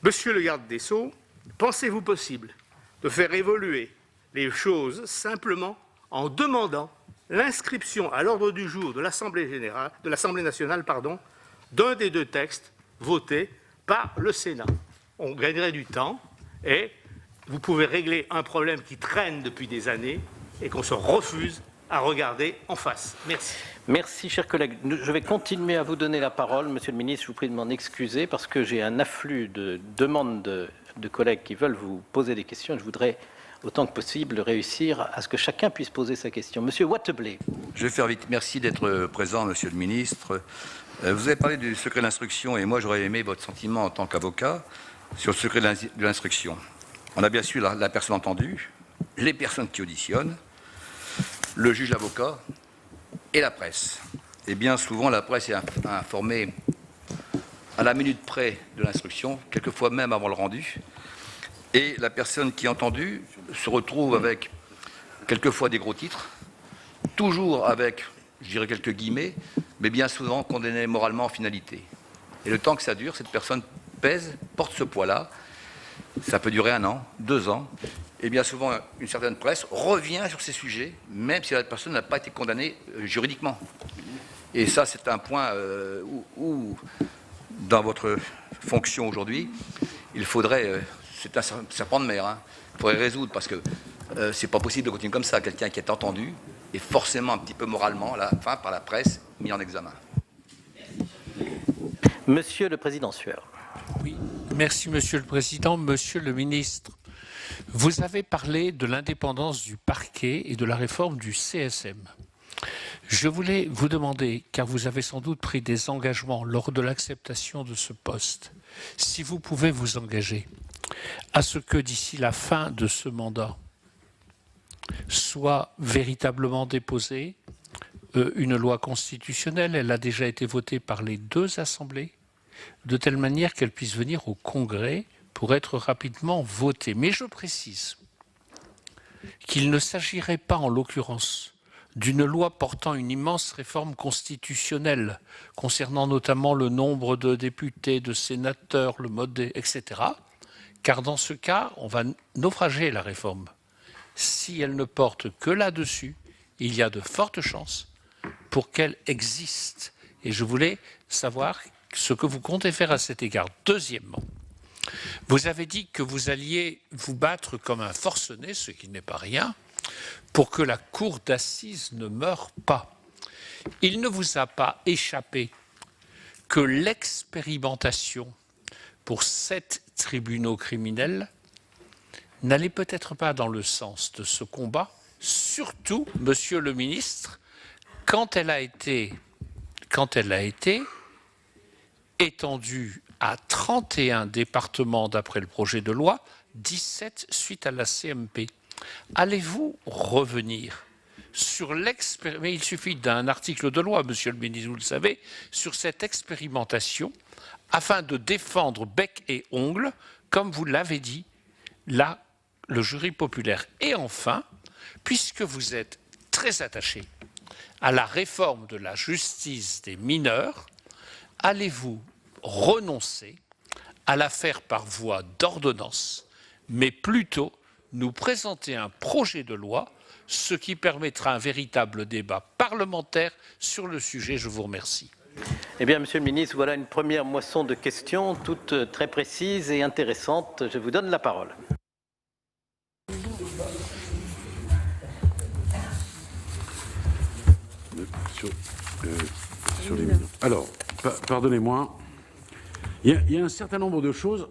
Monsieur le garde des Sceaux, pensez-vous possible de faire évoluer les choses simplement en demandant l'inscription à l'ordre du jour de l'Assemblée nationale d'un des 2 textes votés par le Sénat? On gagnerait du temps et vous pouvez régler un problème qui traîne depuis des années et qu'on se refuse à regarder en face. Merci. Merci, chers collègues. Je vais continuer à vous donner la parole. Monsieur le ministre, je vous prie de m'en excuser parce que j'ai un afflux de demandes de collègues qui veulent vous poser des questions. Je voudrais autant que possible réussir à ce que chacun puisse poser sa question. Monsieur Wattebled. Je vais faire vite. Merci d'être présent, monsieur le ministre. Vous avez parlé du secret de l'instruction et moi j'aurais aimé votre sentiment en tant qu'avocat sur le secret de l'instruction. On a bien sûr la personne entendue, les personnes qui auditionnent, le juge, l'avocat et la presse. Et bien souvent la presse est informée à la minute près de l'instruction, quelquefois même avant le rendu. Et la personne qui est entendue se retrouve avec quelquefois des gros titres, toujours avec, je dirais quelques guillemets, mais bien souvent condamnée moralement en finalité. Et le temps que ça dure, cette personne pèse, porte ce poids-là. Ça peut durer 1 an, 2 ans. Et bien souvent, une certaine presse revient sur ces sujets, même si la personne n'a pas été condamnée juridiquement. Et ça, c'est un point où, dans votre fonction aujourd'hui, il faudrait... c'est un serpent de mer, il faudrait résoudre, parce que c'est pas possible de continuer comme ça. Quelqu'un qui est entendu est forcément un petit peu moralement, à la fin, par la presse, mis en examen. Monsieur le Président Sueur. Oui, merci Monsieur le Président. Monsieur le Ministre, vous avez parlé de l'indépendance du parquet et de la réforme du CSM. Je voulais vous demander, car vous avez sans doute pris des engagements lors de l'acceptation de ce poste, si vous pouvez vous engager à ce que d'ici la fin de ce mandat soit véritablement déposée une loi constitutionnelle. Elle a déjà été votée par les 2 assemblées, de telle manière qu'elle puisse venir au Congrès pour être rapidement votée. Mais je précise qu'il ne s'agirait pas, en l'occurrence, d'une loi portant une immense réforme constitutionnelle, concernant notamment le nombre de députés, de sénateurs, le mode, etc., car dans ce cas, on va naufrager la réforme. Si elle ne porte que là-dessus, il y a de fortes chances pour qu'elle existe. Et je voulais savoir ce que vous comptez faire à cet égard. Deuxièmement, Vous avez dit que vous alliez vous battre comme un forcené, ce qui n'est pas rien, pour que la cour d'assises ne meure pas. Il ne vous a pas échappé que l'expérimentation pour 7 tribunaux criminels n'allait peut-être pas dans le sens de ce combat, surtout, Monsieur le ministre, quand elle a été étendue à 31 départements d'après le projet de loi, 17 suite à la CMP. Allez-vous revenir sur l'expérimentation, mais il suffit d'un article de loi, Monsieur le ministre, vous le savez, sur cette expérimentation, afin de défendre bec et ongle, comme vous l'avez dit, là, le jury populaire. Et enfin, puisque vous êtes très attaché à la réforme de la justice des mineurs, allez-vous renoncer à la faire par voie d'ordonnance, mais plutôt nous présenter un projet de loi, ce qui permettra un véritable débat parlementaire sur le sujet. Je vous remercie. Eh bien, Monsieur le ministre, voilà une première moisson de questions, toutes très précises et intéressantes. Je vous donne la parole. Sur les mineurs. Alors, pardonnez-moi, il y a un certain nombre de choses,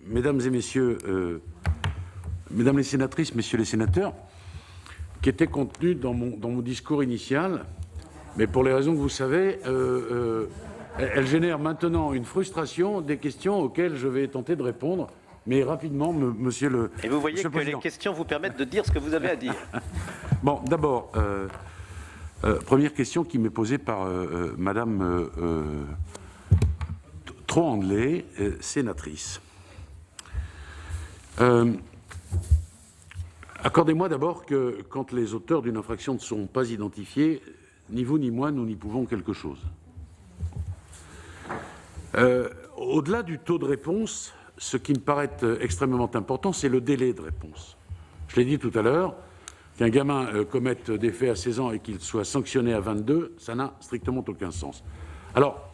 mesdames et messieurs, mesdames les sénatrices, messieurs les sénateurs, qui étaient contenues dans mon discours initial, mais pour les raisons que vous savez, elles génèrent maintenant une frustration des questions auxquelles je vais tenter de répondre, mais rapidement, monsieur le président. Et vous voyez que les questions vous permettent de dire ce que vous avez à dire. Bon, d'abord, première question qui m'est posée par Madame Trohandlé, sénatrice. Accordez-moi d'abord que quand les auteurs d'une infraction ne sont pas identifiés, ni vous ni moi, nous n'y pouvons quelque chose. Au-delà du taux de réponse, ce qui me paraît extrêmement important, c'est le délai de réponse. Je l'ai dit tout à l'heure, qu'un gamin commette des faits à 16 ans et qu'il soit sanctionné à 22, ça n'a strictement aucun sens. Alors,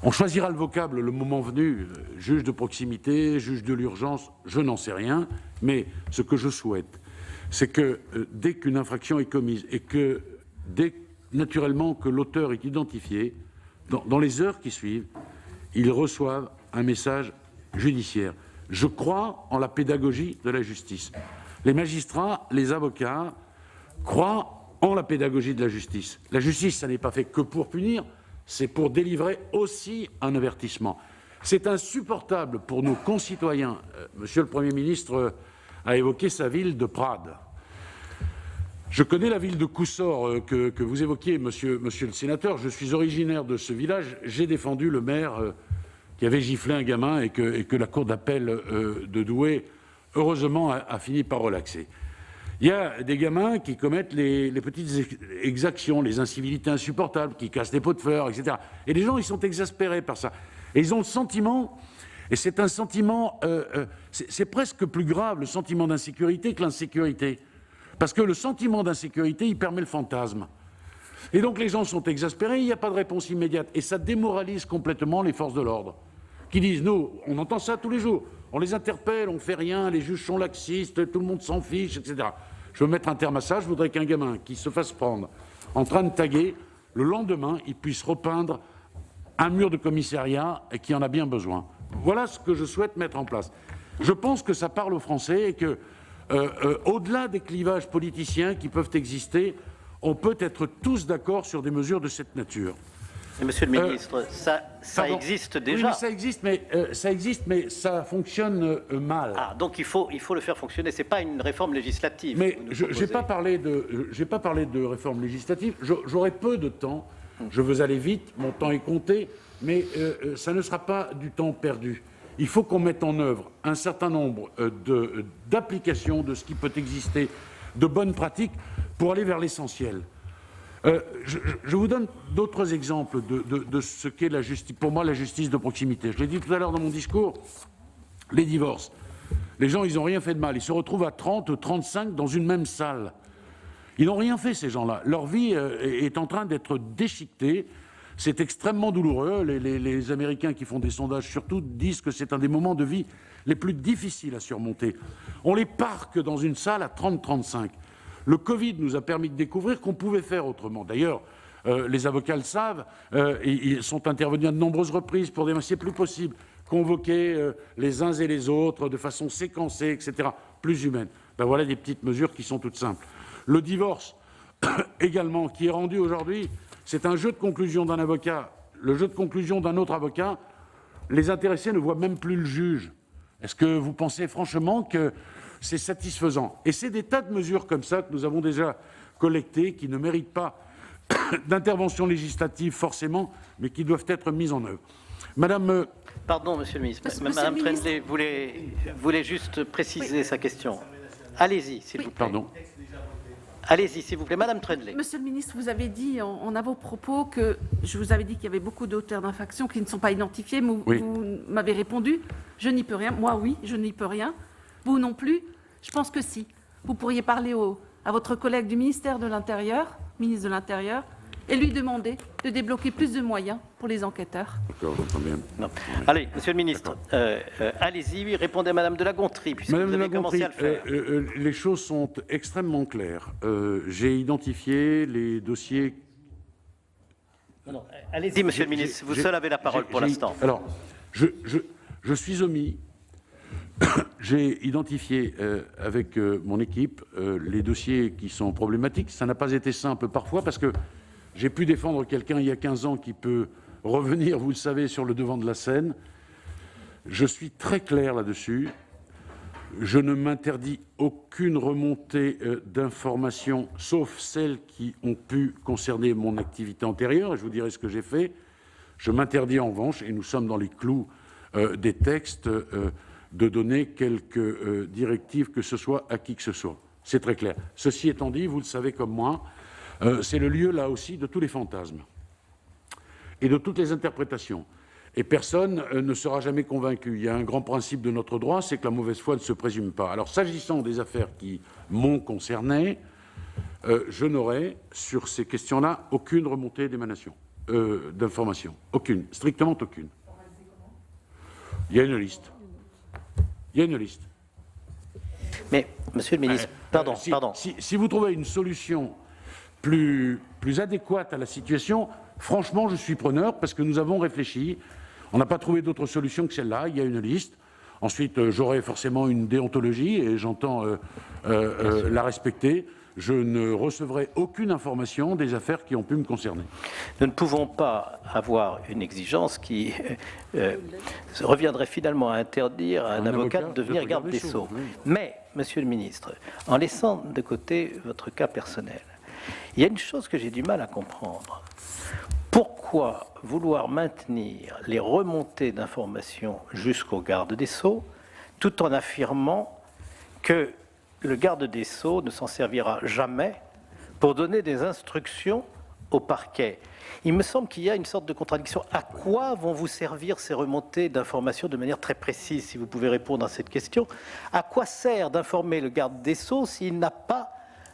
on choisira le vocable le moment venu, juge de proximité, juge de l'urgence, je n'en sais rien, mais ce que je souhaite, c'est que dès qu'une infraction est commise et que dès naturellement que l'auteur est identifié, dans les heures qui suivent, ils reçoivent un message judiciaire. Je crois en la pédagogie de la justice. Les magistrats, les avocats croient en la pédagogie de la justice. La justice, ça n'est pas fait que pour punir, c'est pour délivrer aussi un avertissement. C'est insupportable pour nos concitoyens. Monsieur le Premier ministre a évoqué sa ville de Prades. Je connais la ville de Coussor que vous évoquiez, monsieur le sénateur. Je suis originaire de ce village. J'ai défendu le maire qui avait giflé un gamin et que la cour d'appel de Douai, heureusement, a fini par relaxer. Il y a des gamins qui commettent les petites exactions, les incivilités insupportables, qui cassent des pots de fleurs, etc. Et les gens, ils sont exaspérés par ça. Et ils ont le sentiment, et c'est un sentiment, c'est presque plus grave, le sentiment d'insécurité que l'insécurité. Parce que le sentiment d'insécurité, il permet le fantasme. Et donc les gens sont exaspérés, il n'y a pas de réponse immédiate. Et ça démoralise complètement les forces de l'ordre, qui disent, nous, on entend ça tous les jours, on les interpelle, on ne fait rien, les juges sont laxistes, tout le monde s'en fiche, etc. Je veux mettre un terme à ça, je voudrais qu'un gamin qui se fasse prendre en train de taguer, le lendemain, il puisse repeindre un mur de commissariat et qui en a bien besoin. Voilà ce que je souhaite mettre en place. Je pense que ça parle aux Français et que, au-delà des clivages politiciens qui peuvent exister, on peut être tous d'accord sur des mesures de cette nature. Et monsieur le ministre, ça existe déjà. Oui, mais ça existe, mais ça fonctionne mal. Ah, donc il faut le faire fonctionner. C'est pas une réforme législative. Mais j'ai pas parlé de réforme législative. J'aurai peu de temps. Je veux aller vite. Mon temps est compté, mais ça ne sera pas du temps perdu. Il faut qu'on mette en œuvre un certain nombre d'applications de ce qui peut exister, de bonnes pratiques, pour aller vers l'essentiel. Je vous donne d'autres exemples de ce qu'est la justice. Pour moi, la justice de proximité. Je l'ai dit tout à l'heure dans mon discours, les divorces. Les gens, ils n'ont rien fait de mal. Ils se retrouvent à 30 ou 35 dans une même salle. Ils n'ont rien fait, ces gens-là. Leur vie est en train d'être déchiquetée. C'est extrêmement douloureux. Les Américains qui font des sondages surtout disent que c'est un des moments de vie les plus difficiles à surmonter. On les parque dans une salle à 30-35. Le Covid nous a permis de découvrir qu'on pouvait faire autrement. D'ailleurs, les avocats le savent, ils sont intervenus à de nombreuses reprises pour dire que c'est plus possible, convoquer les uns et les autres de façon séquencée, etc., plus humaine. Ben voilà des petites mesures qui sont toutes simples. Le divorce, également, qui est rendu aujourd'hui, c'est un jeu de conclusion d'un avocat, le jeu de conclusion d'un autre avocat. Les intéressés ne voient même plus le juge. Est-ce que vous pensez franchement que c'est satisfaisant? Et c'est des tas de mesures comme ça que nous avons déjà collectées, qui ne méritent pas d'intervention législative forcément, mais qui doivent être mises en œuvre. Madame... Pardon, Monsieur le ministre. Madame Trendley voulait juste préciser sa question. Allez-y, s'il vous plaît. Pardon. Allez-y, s'il vous plaît. Madame Trendley. Monsieur le ministre, vous avez dit en à vos propos que je vous avais dit qu'il y avait beaucoup d'auteurs d'infractions qui ne sont pas identifiés. Mais Oui. Vous m'avez répondu, je n'y peux rien. Moi, oui, je n'y peux rien. Vous non plus. Je pense que si. Vous pourriez parler à votre collègue du ministère de l'Intérieur, ministre de l'Intérieur, et lui demander de débloquer plus de moyens pour les enquêteurs. D'accord, j'entends bien. Non. Allez, Monsieur le ministre, allez-y, répondez à Madame de la Gontrie, puisque Madame vous de avez la commencé Gontrie, à le faire. les choses sont extrêmement claires. J'ai identifié les dossiers... Non, allez-y, Monsieur le ministre, vous seul avez la parole pour l'instant. Alors, je suis omis. J'ai identifié avec mon équipe les dossiers qui sont problématiques. Ça n'a pas été simple parfois parce que j'ai pu défendre quelqu'un il y a 15 ans qui peut revenir, vous le savez, sur le devant de la scène. Je suis très clair là-dessus. Je ne m'interdis aucune remontée d'informations, sauf celles qui ont pu concerner mon activité antérieure, et je vous dirai ce que j'ai fait. Je m'interdis en revanche, et nous sommes dans les clous des textes, de donner quelques directives que ce soit à qui que ce soit. C'est très clair. Ceci étant dit, vous le savez comme moi, c'est le lieu là aussi de tous les fantasmes et de toutes les interprétations. Et personne ne sera jamais convaincu. Il y a un grand principe de notre droit, c'est que la mauvaise foi ne se présume pas. Alors, s'agissant des affaires qui m'ont concerné, je n'aurai, sur ces questions-là, aucune remontée d'émanation, d'information. Aucune, strictement aucune. Il y a une liste. Il y a une liste. Mais, Monsieur le ministre, pardon. Si vous trouvez une solution plus adéquate à la situation, franchement, je suis preneur parce que nous avons réfléchi. On n'a pas trouvé d'autre solution que celle-là. Il y a une liste. Ensuite, j'aurai forcément une déontologie et j'entends la respecter. Je ne recevrai aucune information des affaires qui ont pu me concerner. Nous ne pouvons pas avoir une exigence qui reviendrait finalement à interdire à un avocat de devenir garde des Sceaux. Oui. Mais, Monsieur le ministre, en laissant de côté votre cas personnel, il y a une chose que j'ai du mal à comprendre. Pourquoi vouloir maintenir les remontées d'informations jusqu'au garde des Sceaux, tout en affirmant que le garde des Sceaux ne s'en servira jamais pour donner des instructions au parquet? Il me semble qu'il y a une sorte de contradiction. À quoi vont vous servir ces remontées d'informations de manière très précise, si vous pouvez répondre à cette question? À quoi sert d'informer le garde des Sceaux s'il n'a pas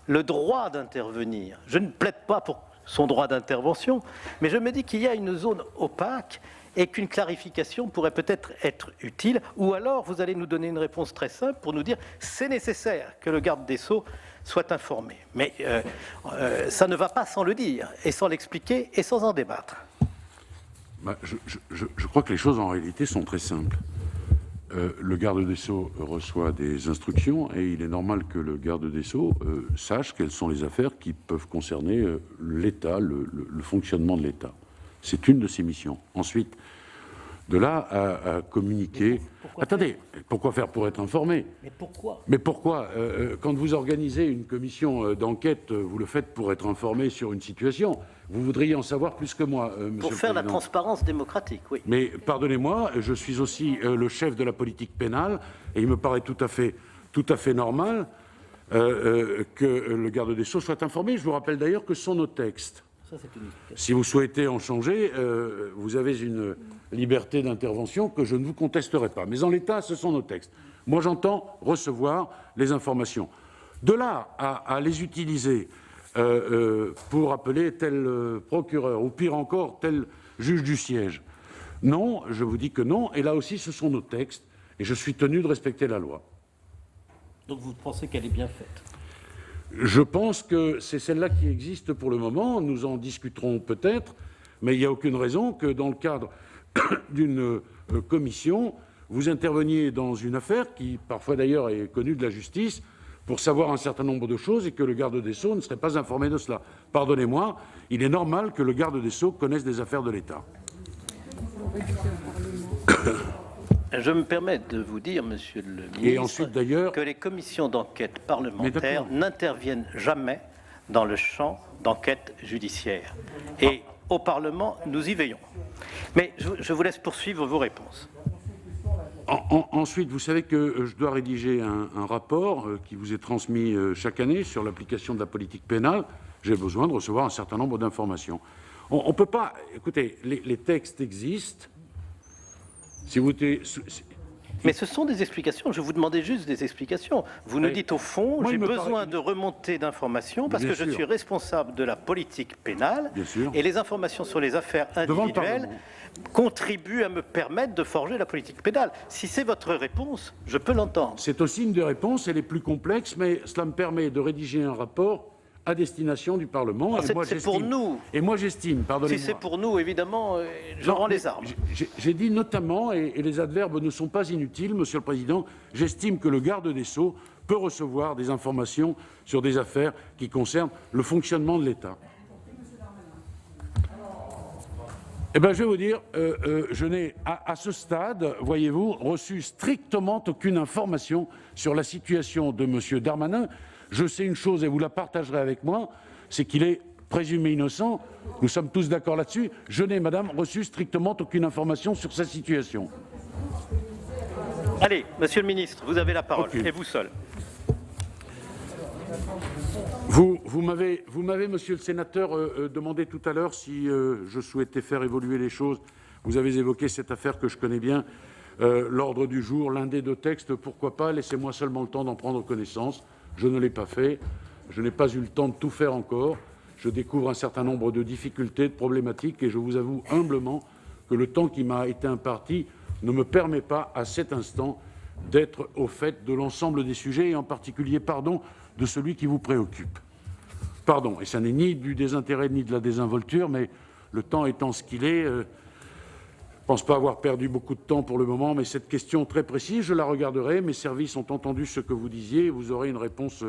le droit d'intervenir? Je ne plaide pas pour son droit d'intervention, mais je me dis qu'il y a une zone opaque et qu'une clarification pourrait peut-être être utile, ou alors vous allez nous donner une réponse très simple pour nous dire c'est nécessaire que le garde des Sceaux soit informé. Mais ça ne va pas sans le dire, et sans l'expliquer, et sans en débattre. Je crois que les choses en réalité sont très simples. Le garde des Sceaux reçoit des instructions et il est normal que le garde des Sceaux sache quelles sont les affaires qui peuvent concerner l'État, le fonctionnement de l'État. C'est une de ses missions. Ensuite, de là à communiquer... Attendez, pourquoi faire pour être informé? Mais pourquoi quand vous organisez une commission d'enquête, vous le faites pour être informé sur une situation. Vous voudriez en savoir plus que moi, Monsieur le Président. Pour faire la transparence démocratique, oui. Mais pardonnez-moi, je suis aussi le chef de la politique pénale et il me paraît tout à fait normal que le garde des Sceaux soit informé. Je vous rappelle d'ailleurs que ce sont nos textes. Si vous souhaitez en changer, vous avez une liberté d'intervention que je ne vous contesterai pas. Mais en l'état, ce sont nos textes. Moi, j'entends recevoir les informations. De là à les utiliser pour appeler tel procureur, ou pire encore, tel juge du siège. Non, je vous dis que non, et là aussi ce sont nos textes, et je suis tenu de respecter la loi. Donc vous pensez qu'elle est bien faite? Je pense que c'est celle-là qui existe pour le moment, nous en discuterons peut-être, mais il n'y a aucune raison que dans le cadre d'une commission, vous interveniez dans une affaire qui, parfois d'ailleurs, est connue de la justice, pour savoir un certain nombre de choses et que le garde des Sceaux ne serait pas informé de cela. Pardonnez-moi, il est normal que le garde des Sceaux connaisse des affaires de l'État. Je me permets de vous dire, Monsieur le ministre, Et ensuite, d'ailleurs, que les commissions d'enquête parlementaires n'interviennent jamais dans le champ d'enquête judiciaire. Et au Parlement, nous y veillons. Mais je vous laisse poursuivre vos réponses. Ensuite, vous savez que je dois rédiger un rapport qui vous est transmis chaque année sur l'application de la politique pénale. J'ai besoin de recevoir un certain nombre d'informations. On ne peut pas... Écoutez, les textes existent. Si vous... Mais ce sont des explications. Je vous demandais juste des explications. Vous nous dites au fond, j'ai besoin de remonter d'informations parce que je suis responsable de la politique pénale et les informations sur les affaires individuelles contribuent à me permettre de forger la politique pénale. Si c'est votre réponse, je peux l'entendre. C'est aussi une des réponses, elle est plus complexe, mais cela me permet de rédiger un rapport à destination du Parlement. C'est pour nous. Et moi, j'estime, pardonnez-moi. Si c'est pour nous, évidemment, je rends les armes. J'ai dit notamment, et les adverbes ne sont pas inutiles, Monsieur le Président, j'estime que le garde des Sceaux peut recevoir des informations sur des affaires qui concernent le fonctionnement de l'État. Eh bien, je vais vous dire, je n'ai à ce stade, voyez-vous, reçu strictement aucune information sur la situation de M. Darmanin. Je sais une chose et vous la partagerez avec moi, c'est qu'il est présumé innocent. Nous sommes tous d'accord là-dessus. Je n'ai, madame, reçu strictement aucune information sur sa situation. Allez, monsieur le ministre, vous avez la parole, et vous seul. Vous m'avez, monsieur le sénateur, demandé tout à l'heure si je souhaitais faire évoluer les choses. Vous avez évoqué cette affaire que je connais bien, l'ordre du jour, l'un des deux textes, pourquoi pas, laissez-moi seulement le temps d'en prendre connaissance. Je ne l'ai pas fait, je n'ai pas eu le temps de tout faire encore. Je découvre un certain nombre de difficultés, de problématiques, et je vous avoue humblement que le temps qui m'a été imparti ne me permet pas, à cet instant, d'être au fait de l'ensemble des sujets, et en particulier, pardon, de celui qui vous préoccupe. Pardon, et ça n'est ni du désintérêt ni de la désinvolture, mais le temps étant ce qu'il est, je ne pense pas avoir perdu beaucoup de temps pour le moment, mais cette question très précise, je la regarderai. Mes services ont entendu ce que vous disiez et vous aurez une réponse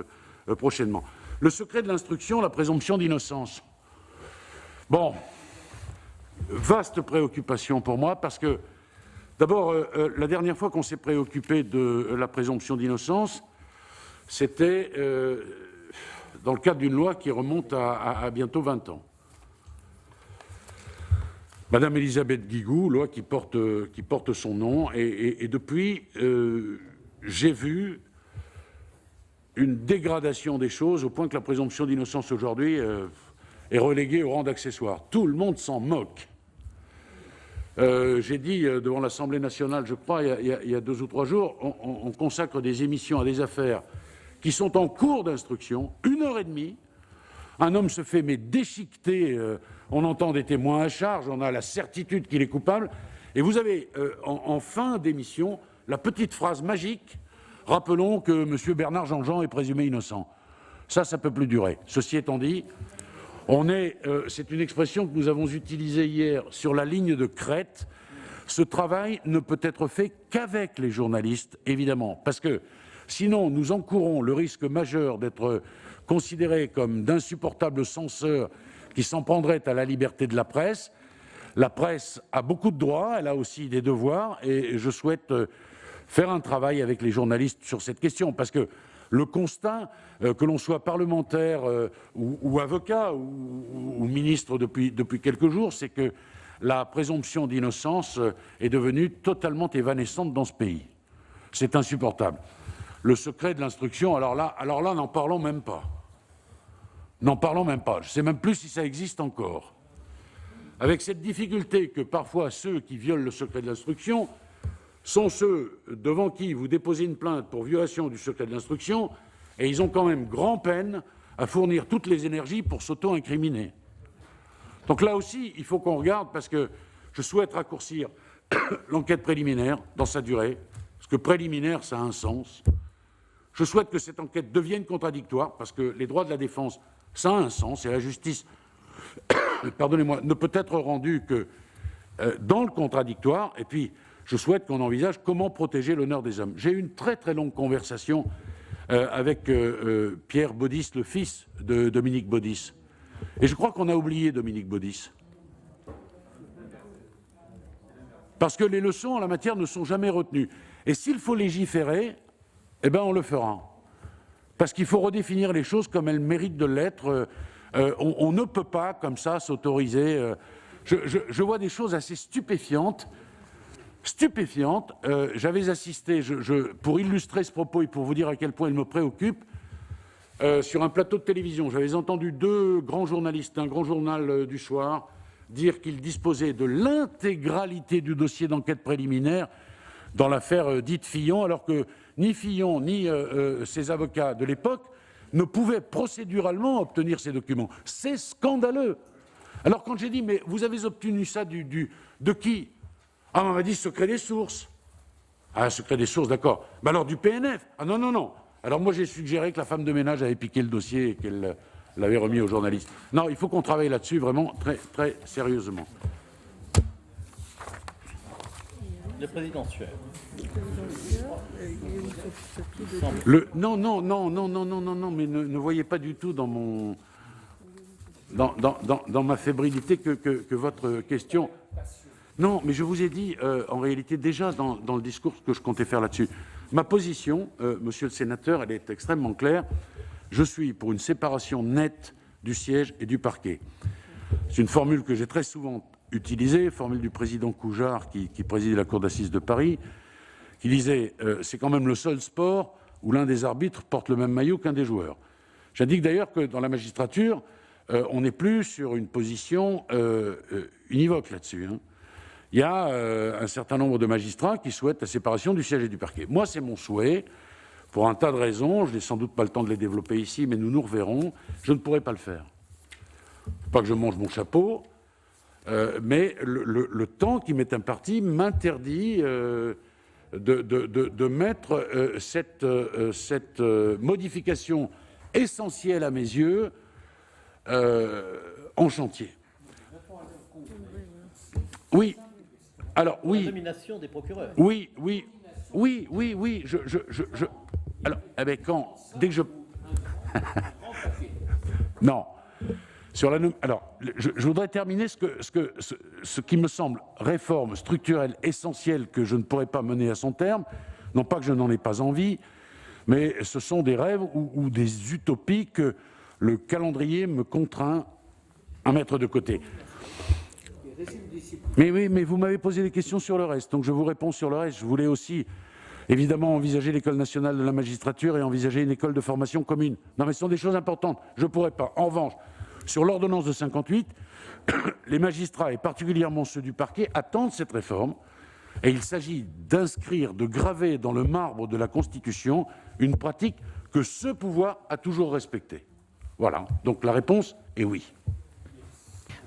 prochainement. Le secret de l'instruction, la présomption d'innocence. Bon, vaste préoccupation pour moi parce que, d'abord, la dernière fois qu'on s'est préoccupé de la présomption d'innocence, c'était dans le cadre d'une loi qui remonte à bientôt 20 ans. Madame Elisabeth Guigou, loi qui porte son nom, et depuis, j'ai vu une dégradation des choses au point que la présomption d'innocence aujourd'hui est reléguée au rang d'accessoire. Tout le monde s'en moque. J'ai dit devant l'Assemblée nationale, je crois, il y a 2 ou 3 jours, on consacre des émissions à des affaires qui sont en cours d'instruction, 1h30. Un homme se fait déchiqueter, on entend des témoins à charge, on a la certitude qu'il est coupable. Et vous avez en fin d'émission la petite phrase magique « Rappelons que M. Bernard Jean-Jean est présumé innocent ». Ça ne peut plus durer. Ceci étant dit, c'est une expression que nous avons utilisée hier sur la ligne de crête. Ce travail ne peut être fait qu'avec les journalistes, évidemment, parce que sinon nous encourons le risque majeur d'être considérés comme d'insupportables censeurs qui s'en prendraient à la liberté de la presse. La presse a beaucoup de droits, elle a aussi des devoirs, et je souhaite faire un travail avec les journalistes sur cette question, parce que le constat, que l'on soit parlementaire ou avocat ou ministre depuis quelques jours, c'est que la présomption d'innocence est devenue totalement évanescente dans ce pays. C'est insupportable. Le secret de l'instruction, alors là, n'en parlons même pas. N'en parlons même pas. Je ne sais même plus si ça existe encore. Avec cette difficulté que parfois ceux qui violent le secret de l'instruction sont ceux devant qui vous déposez une plainte pour violation du secret de l'instruction, et ils ont quand même grand-peine à fournir toutes les énergies pour s'auto-incriminer. Donc là aussi, il faut qu'on regarde, parce que je souhaite raccourcir l'enquête préliminaire dans sa durée, parce que préliminaire, ça a un sens. Je souhaite que cette enquête devienne contradictoire, parce que les droits de la défense, ça a un sens, et la justice, pardonnez-moi, ne peut être rendue que dans le contradictoire. Et puis, je souhaite qu'on envisage comment protéger l'honneur des hommes. J'ai eu une très très longue conversation avec Pierre Baudis, le fils de Dominique Baudis. Et je crois qu'on a oublié Dominique Baudis. Parce que les leçons en la matière ne sont jamais retenues. Et s'il faut légiférer, eh bien on le fera. Parce qu'il faut redéfinir les choses comme elles méritent de l'être. On ne peut pas, comme ça, s'autoriser. Je vois des choses assez stupéfiantes. J'avais assisté, pour illustrer ce propos et pour vous dire à quel point il me préoccupe, sur un plateau de télévision, j'avais entendu deux grands journalistes d'un grand journal du soir dire qu'ils disposaient de l'intégralité du dossier d'enquête préliminaire dans l'affaire dite Fillon, alors que ni Fillon ni ses avocats de l'époque ne pouvaient procéduralement obtenir ces documents. C'est scandaleux. Alors quand j'ai dit, mais vous avez obtenu ça de qui? Ah, on m'a dit secret des sources. Ah, secret des sources, d'accord. Mais alors du PNF? Ah non, non, non. Alors moi j'ai suggéré que la femme de ménage avait piqué le dossier et qu'elle l'avait remis aux journalistes. Non, il faut qu'on travaille là-dessus vraiment très, très sérieusement. Le président Sueur. Non, mais ne voyez pas du tout dans mon... Dans ma fébrilité que votre question... Non, mais je vous ai dit, en réalité, déjà dans le discours que je comptais faire là-dessus, ma position, monsieur le sénateur, elle est extrêmement claire. Je suis pour une séparation nette du siège et du parquet. C'est une formule que j'ai très souvent utilisée, formule du président Coujard, qui présidait la Cour d'assises de Paris, qui disait « c'est quand même le seul sport où l'un des arbitres porte le même maillot qu'un des joueurs ». J'indique d'ailleurs que dans la magistrature, on n'est plus sur une position univoque là-dessus, hein. Il y a un certain nombre de magistrats qui souhaitent la séparation du siège et du parquet. Moi, c'est mon souhait, pour un tas de raisons. Je n'ai sans doute pas le temps de les développer ici, mais nous nous reverrons. Je ne pourrai pas le faire. Pas que je mange mon chapeau, mais le temps qui m'est imparti m'interdit de mettre cette modification essentielle à mes yeux en chantier. Oui. Alors, oui. La nomination des procureurs. Oui. Alors, eh bien, dès que je... Non. Sur la... Alors, je voudrais terminer ce qui me semble réforme structurelle essentielle que je ne pourrais pas mener à son terme. Non pas que je n'en ai pas envie, mais ce sont des rêves ou des utopies que le calendrier me contraint à mettre de côté. Mais oui, mais vous m'avez posé des questions sur le reste, donc je vous réponds sur le reste. Je voulais aussi, évidemment, envisager l'École nationale de la magistrature et envisager une école de formation commune. Non, mais ce sont des choses importantes. Je ne pourrais pas. En revanche, sur l'ordonnance de 58, les magistrats, et particulièrement ceux du parquet, attendent cette réforme. Et il s'agit d'inscrire, de graver dans le marbre de la Constitution une pratique que ce pouvoir a toujours respectée. Voilà. Donc la réponse est oui.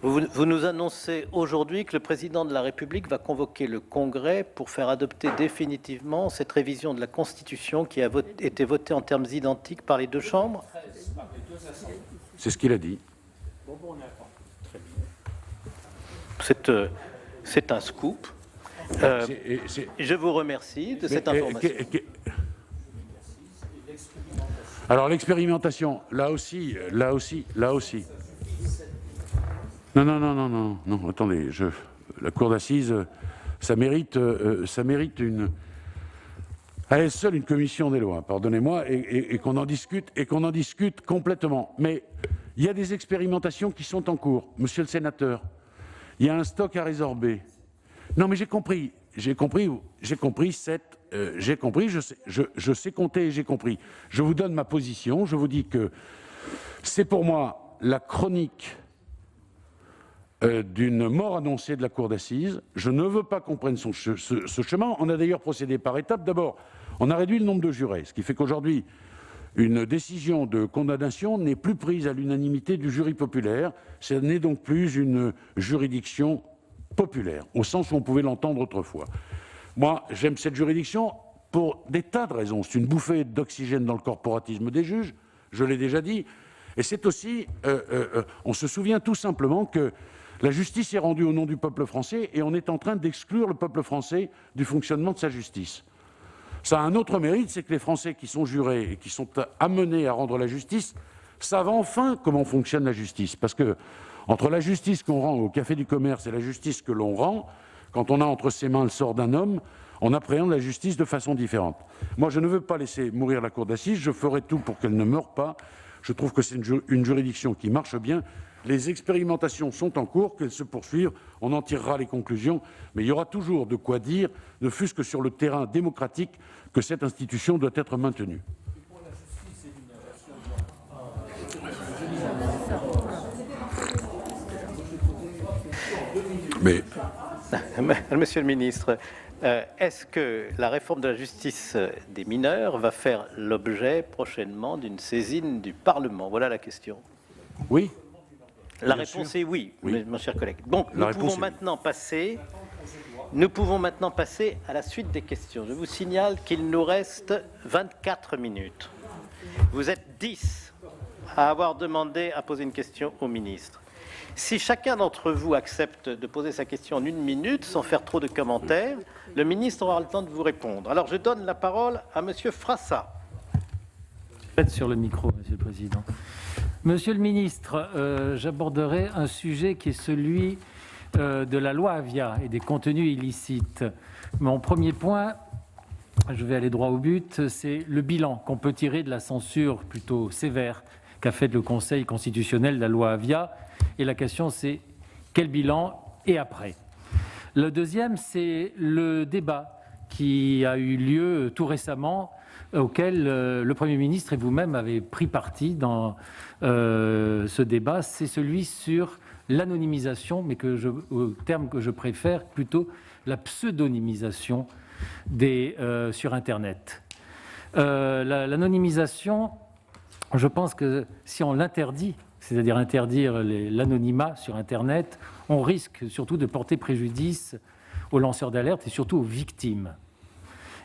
Vous nous annoncez aujourd'hui que le président de la République va convoquer le Congrès pour faire adopter définitivement cette révision de la Constitution qui a été votée en termes identiques par les deux chambres. C'est ce qu'il a dit. C'est un scoop. Je vous remercie de cette information. Alors l'expérimentation, là aussi. Non, attendez, la cour d'assises, ça mérite à elle seule une commission des lois, pardonnez-moi, et qu'on en discute complètement. Mais il y a des expérimentations qui sont en cours, monsieur le sénateur. Il y a un stock à résorber. Non, mais j'ai compris, je sais compter et j'ai compris. Je vous donne ma position, je vous dis que c'est pour moi la chronique d'une mort annoncée de la cour d'assises. Je ne veux pas qu'on prenne ce chemin. On a d'ailleurs procédé par étapes. D'abord, on a réduit le nombre de jurés, ce qui fait qu'aujourd'hui, une décision de condamnation n'est plus prise à l'unanimité du jury populaire. Ce n'est donc plus une juridiction populaire, au sens où on pouvait l'entendre autrefois. Moi, j'aime cette juridiction pour des tas de raisons. C'est une bouffée d'oxygène dans le corporatisme des juges, je l'ai déjà dit. Et c'est aussi, on se souvient tout simplement que la justice est rendue au nom du peuple français et on est en train d'exclure le peuple français du fonctionnement de sa justice. Ça a un autre mérite, c'est que les Français qui sont jurés et qui sont amenés à rendre la justice savent enfin comment fonctionne la justice. Parce que entre la justice qu'on rend au Café du Commerce et la justice que l'on rend, quand on a entre ses mains le sort d'un homme, on appréhende la justice de façon différente. Moi, je ne veux pas laisser mourir la cour d'assises, je ferai tout pour qu'elle ne meure pas. Je trouve que c'est une juridiction qui marche bien. Les expérimentations sont en cours, qu'elles se poursuivent, on en tirera les conclusions, mais il y aura toujours de quoi dire, ne fût-ce que sur le terrain démocratique, que cette institution doit être maintenue. Mais... Monsieur le ministre, est-ce que la réforme de la justice des mineurs va faire l'objet prochainement d'une saisine du Parlement? Voilà la question. Oui. La Bien réponse sûr. est oui, Oui. mon cher collègue. Donc, La nous pouvons maintenant passer à la suite des questions. Je vous signale qu'il nous reste 24 minutes. Vous êtes 10 à avoir demandé à poser une question au ministre. Si chacun d'entre vous accepte de poser sa question en 1 minute, sans faire trop de commentaires, le ministre aura le temps de vous répondre. Alors, je donne la parole à Monsieur Frassa. Faites sur le micro, Monsieur le Président. Monsieur le ministre, j'aborderai un sujet qui est celui de la loi Avia et des contenus illicites. Mon premier point, je vais aller droit au but, c'est le bilan qu'on peut tirer de la censure plutôt sévère qu'a fait le Conseil constitutionnel de la loi Avia. Et la question, c'est quel bilan et après? Le deuxième, c'est le débat qui a eu lieu tout récemment, auquel le Premier ministre et vous-même avez pris parti dans ce débat. C'est celui sur l'anonymisation, mais au terme que je préfère, plutôt la pseudonymisation sur Internet. L'anonymisation, je pense que si on l'interdit, c'est-à-dire interdire l'anonymat sur Internet, on risque surtout de porter préjudice aux lanceurs d'alerte et surtout aux victimes.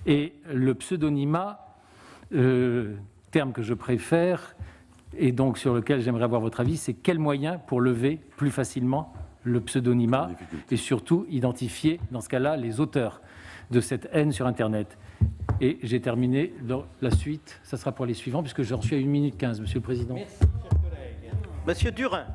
Et le pseudonymat, terme que je préfère, et donc sur lequel j'aimerais avoir votre avis, c'est quel moyen pour lever plus facilement le pseudonymat et surtout identifier, dans ce cas-là, les auteurs de cette haine sur Internet. Et j'ai terminé la suite, ça sera pour les suivants, puisque j'en suis à 1 minute 15, Monsieur le Président. Merci, cher collègue. Monsieur Durin.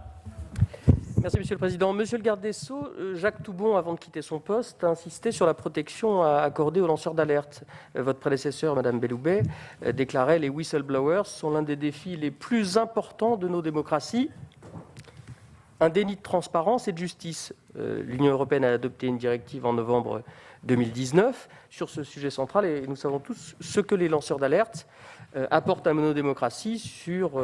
Merci, Monsieur le Président. Monsieur le garde des Sceaux, Jacques Toubon, avant de quitter son poste, a insisté sur la protection accordée aux lanceurs d'alerte. Votre prédécesseur, Madame Belloubet, déclarait « Les whistleblowers sont l'un des défis les plus importants de nos démocraties. Un déni de transparence et de justice. » L'Union européenne a adopté une directive en novembre 2019 sur ce sujet central et nous savons tous ce que les lanceurs d'alerte apportent à nos démocraties sur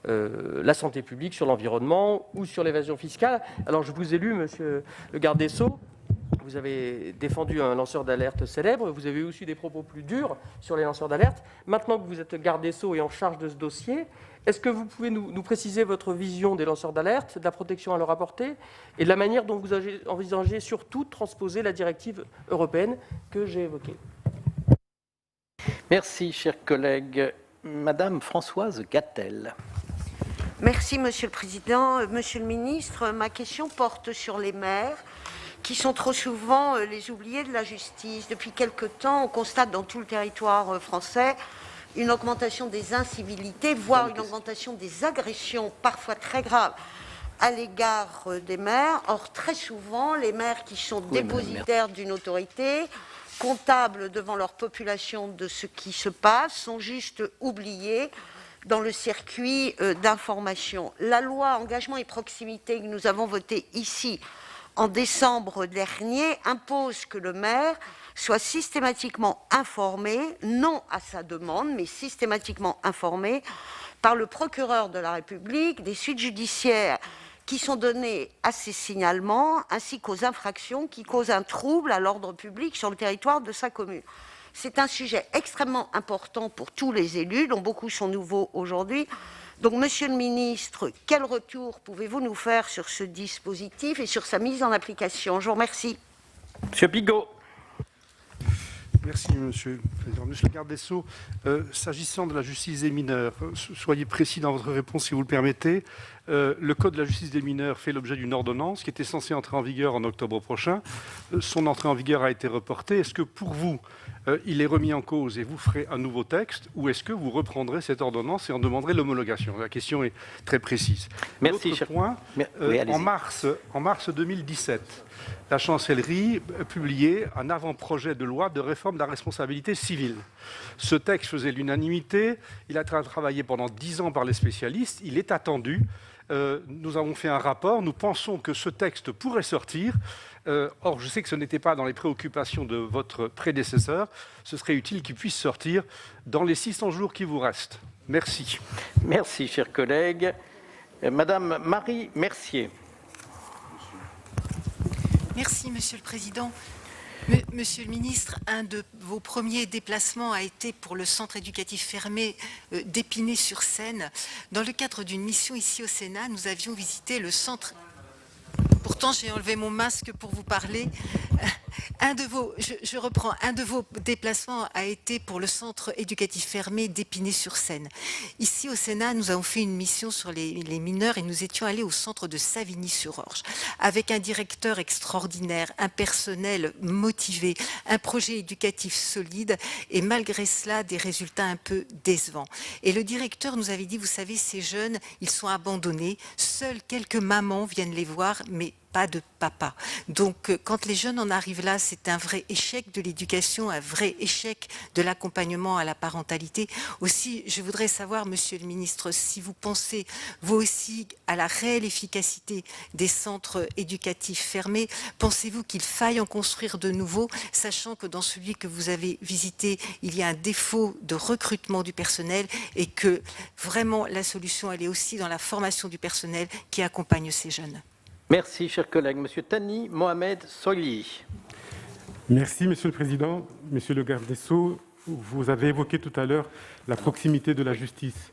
la santé publique, sur l'environnement ou sur l'évasion fiscale. Alors je vous ai lu, Monsieur le garde des Sceaux, vous avez défendu un lanceur d'alerte célèbre, vous avez aussi des propos plus durs sur les lanceurs d'alerte. Maintenant que vous êtes garde des Sceaux et en charge de ce dossier, est-ce que vous pouvez nous préciser votre vision des lanceurs d'alerte, de la protection à leur apporter et de la manière dont vous envisagez surtout de transposer la directive européenne que j'ai évoquée? Merci, cher collègue. Madame Françoise Gatel. Merci, Monsieur le Président. Monsieur le Ministre, ma question porte sur les maires qui sont trop souvent les oubliés de la justice. Depuis quelque temps, on constate dans tout le territoire français une augmentation des incivilités, voire une augmentation des agressions, parfois très graves, à l'égard des maires. Or, très souvent, les maires qui sont dépositaires d'une autorité, comptables devant leur population de ce qui se passe, sont juste oubliés dans le circuit d'information. La loi Engagement et Proximité que nous avons votée ici en décembre dernier impose que le maire soit systématiquement informé, non à sa demande, mais systématiquement informé par le procureur de la République des suites judiciaires qui sont données à ces signalements, ainsi qu'aux infractions qui causent un trouble à l'ordre public sur le territoire de sa commune. C'est un sujet extrêmement important pour tous les élus, dont beaucoup sont nouveaux aujourd'hui. Donc, Monsieur le ministre, quel retour pouvez-vous nous faire sur ce dispositif et sur sa mise en application? Je vous remercie. Monsieur Bigot. Merci, Monsieur le Président. Monsieur le garde des Sceaux, s'agissant de la justice des mineurs, soyez précis dans votre réponse si vous le permettez. Le Code de la justice des mineurs fait l'objet d'une ordonnance qui était censée entrer en vigueur en octobre prochain. Son entrée en vigueur a été reportée. Est-ce que pour vous, il est remis en cause et vous ferez un nouveau texte, ou est-ce que vous reprendrez cette ordonnance et en demanderez l'homologation? La question est très précise. Merci, Autre point, oui, en mars 2017, la chancellerie publiait un avant-projet de loi de réforme de la responsabilité civile. Ce texte faisait l'unanimité, il a été travaillé pendant 10 ans par les spécialistes, il est attendu. Nous avons fait un rapport, nous pensons que ce texte pourrait sortir. Or, je sais que ce n'était pas dans les préoccupations de votre prédécesseur. Ce serait utile qu'il puisse sortir dans les 600 jours qui vous restent. Merci. Merci, chers collègues. Madame Marie Mercier. Merci, Monsieur le Président. Monsieur le ministre, un de vos premiers déplacements a été pour le centre éducatif fermé d'Épinay-sur-Seine. Dans le cadre d'une mission ici au Sénat, nous avions visité le centre... Pourtant, j'ai enlevé mon masque pour vous parler. Un de vos déplacements a été pour le centre éducatif fermé d'Épinay-sur-Seine. Ici au Sénat, nous avons fait une mission sur les mineurs et nous étions allés au centre de Savigny-sur-Orge avec un directeur extraordinaire, un personnel motivé, un projet éducatif solide et malgré cela, des résultats un peu décevants. Et le directeur nous avait dit, vous savez, ces jeunes, ils sont abandonnés, seules quelques mamans viennent les voir, mais pas de papa. Donc, quand les jeunes en arrivent là, c'est un vrai échec de l'éducation, un vrai échec de l'accompagnement à la parentalité. Aussi, je voudrais savoir, Monsieur le ministre, si vous pensez, vous aussi, à la réelle efficacité des centres éducatifs fermés. Pensez-vous qu'il faille en construire de nouveaux, sachant que dans celui que vous avez visité, il y a un défaut de recrutement du personnel et que vraiment la solution, elle est aussi dans la formation du personnel qui accompagne ces jeunes. Merci, chers collègues. Monsieur Tani Mohamed Soli. Merci, Monsieur le Président. Monsieur le garde des Sceaux, vous avez évoqué tout à l'heure la proximité de la justice.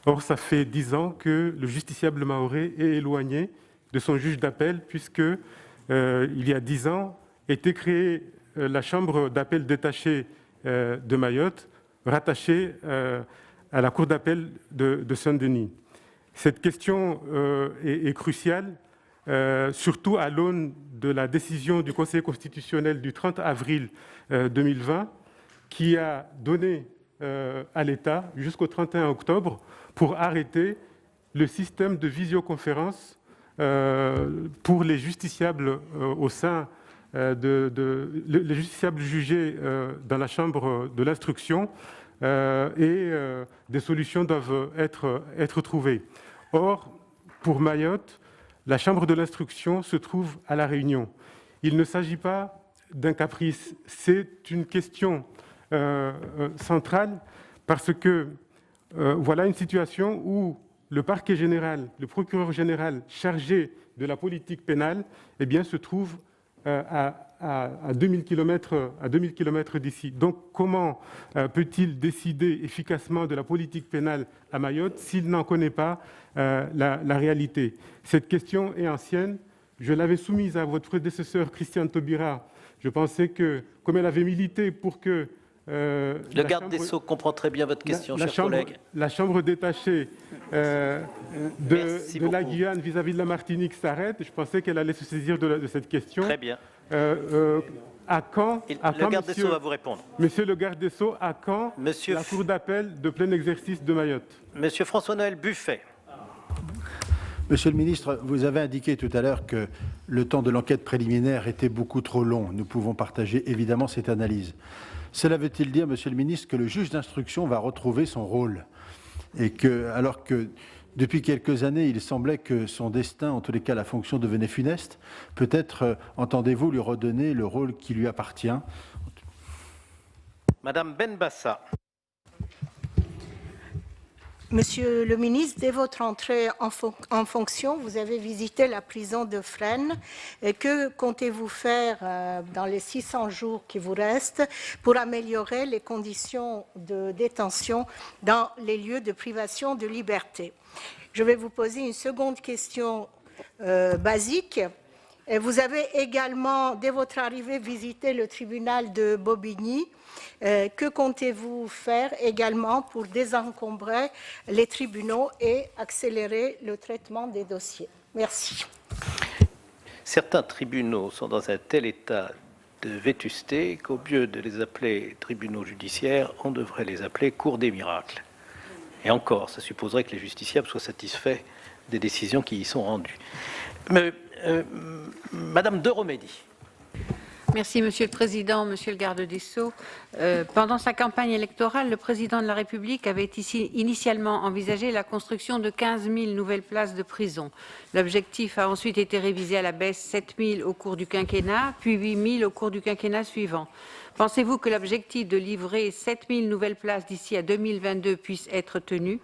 Or, ça fait 10 ans que le justiciable mahorais est éloigné de son juge d'appel, puisque il y a 10 ans était créée la chambre d'appel détachée de Mayotte, rattachée à la cour d'appel de Saint-Denis. Cette question est cruciale, surtout à l'aune de la décision du Conseil constitutionnel du 30 avril 2020, qui a donné à l'État jusqu'au 31 octobre pour arrêter le système de visioconférence pour les justiciables au sein les justiciables jugés dans la chambre de l'instruction, et des solutions doivent être trouvées. Or, pour Mayotte, la chambre de l'instruction se trouve à La Réunion. Il ne s'agit pas d'un caprice, c'est une question centrale parce que voilà une situation où le parquet général, le procureur général chargé de la politique pénale, eh bien, se trouve à 2000 km d'ici. Donc, comment peut-il décider efficacement de la politique pénale à Mayotte s'il n'en connaît pas la réalité? Cette question est ancienne. Je l'avais soumise à votre prédécesseur Christiane Taubira. Je pensais que, comme elle avait milité pour que... le garde des Sceaux comprend très bien votre question, cher collègue. La chambre détachée de la Guyane vis-à-vis de la Martinique s'arrête. Je pensais qu'elle allait se saisir de cette question. Très bien. À quand, le garde des Sceaux va vous répondre. Monsieur le garde des Sceaux, à quand la cour d'appel de plein exercice de Mayotte? Monsieur François-Noël Buffet. Monsieur le ministre, vous avez indiqué tout à l'heure que le temps de l'enquête préliminaire était beaucoup trop long. Nous pouvons partager évidemment cette analyse. Cela veut-il dire, Monsieur le ministre, que le juge d'instruction va retrouver son rôle et que, alors que depuis quelques années, il semblait que son destin, en tous les cas la fonction, devenait funeste, peut-être entendez-vous lui redonner le rôle qui lui appartient? Madame Benbassa. Monsieur le ministre, dès votre entrée en fonction, vous avez visité la prison de Fresnes. Que comptez-vous faire dans les 600 jours qui vous restent pour améliorer les conditions de détention dans les lieux de privation de liberté? Je vais vous poser une seconde question basique. Vous avez également, dès votre arrivée, visité le tribunal de Bobigny. Que comptez-vous faire également pour désencombrer les tribunaux et accélérer le traitement des dossiers? Merci. Certains tribunaux sont dans un tel état de vétusté qu'au lieu de les appeler tribunaux judiciaires, on devrait les appeler cours des miracles. Et encore, ça supposerait que les justiciables soient satisfaits des décisions qui y sont rendues. Mais, Madame de Romédy. Merci, Monsieur le Président, Monsieur le Garde des Sceaux. Pendant sa campagne électorale, le Président de la République avait initialement envisagé la construction de 15 000 nouvelles places de prison. L'objectif a ensuite été révisé à la baisse, 7 000 au cours du quinquennat, puis 8 000 au cours du quinquennat suivant. Pensez-vous que l'objectif de livrer 7 000 nouvelles places d'ici à 2022 puisse être tenu?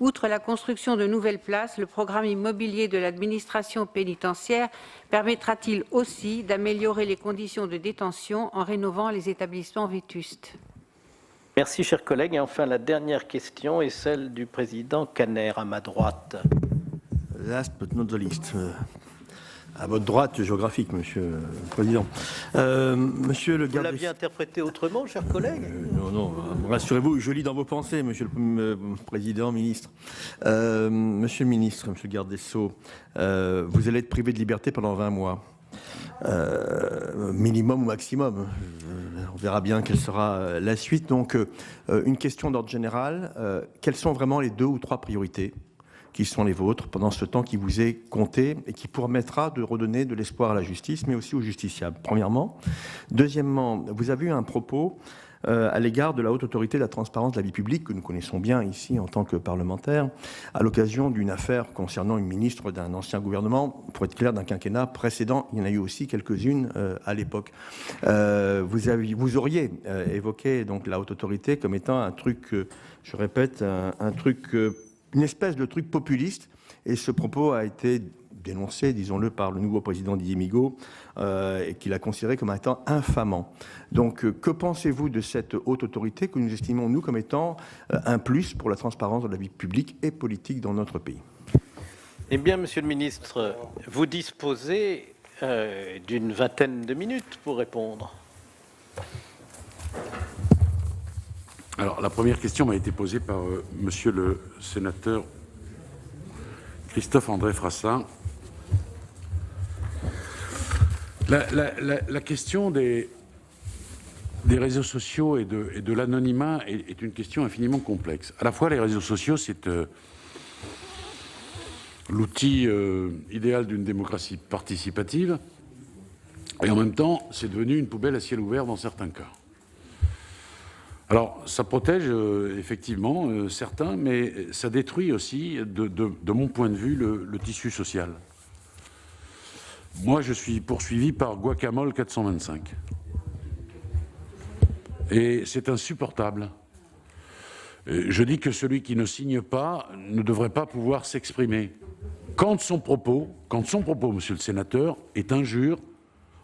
Outre la construction de nouvelles places, le programme immobilier de l'administration pénitentiaire permettra-t-il aussi d'améliorer les conditions de détention en rénovant les établissements vétustes? Merci, chers collègues. Et enfin, la dernière question est celle du président Caner, à ma droite. Last but not the least. À votre droite géographique, Monsieur le Président. Monsieur le garde. Vous l'aviez interprété autrement, chers collègues? Non, rassurez-vous, je lis dans vos pensées, Monsieur le Président, ministre. Monsieur le ministre, Monsieur le garde des Sceaux, vous allez être privé de liberté pendant 20 mois. Minimum ou maximum. On verra bien quelle sera la suite. Donc, une question d'ordre général. Quelles sont vraiment les 2 ou 3 priorités qui sont les vôtres pendant ce temps qui vous est compté et qui permettra de redonner de l'espoir à la justice, mais aussi aux justiciables, premièrement. Deuxièmement, vous avez eu un propos à l'égard de la Haute Autorité de la Transparence de la Vie Publique, que nous connaissons bien ici en tant que parlementaires, à l'occasion d'une affaire concernant une ministre d'un ancien gouvernement, pour être clair, d'un quinquennat précédent. Il y en a eu aussi quelques-unes à l'époque. Vous auriez évoqué donc la Haute Autorité comme étant un truc, je répète, un truc... une espèce de truc populiste, et ce propos a été dénoncé, disons-le, par le nouveau président Didier Migaud, et qu'il a considéré comme étant infamant. Donc, que pensez-vous de cette haute autorité que nous estimons, nous, comme étant un plus pour la transparence de la vie publique et politique dans notre pays? Eh bien, Monsieur le ministre, vous disposez d'une vingtaine de minutes pour répondre. Alors, la première question m'a été posée par monsieur le sénateur Christophe-André Frassa. La question des réseaux sociaux et de l'anonymat est une question infiniment complexe. À la fois, les réseaux sociaux, c'est l'outil idéal d'une démocratie participative, et en même temps, c'est devenu une poubelle à ciel ouvert dans certains cas. Alors, ça protège effectivement certains, mais ça détruit aussi, de mon point de vue, le tissu social. Moi, je suis poursuivi par Guacamole 425. Et c'est insupportable. Je dis que celui qui ne signe pas ne devrait pas pouvoir s'exprimer. Quand son propos, monsieur le sénateur, est injure,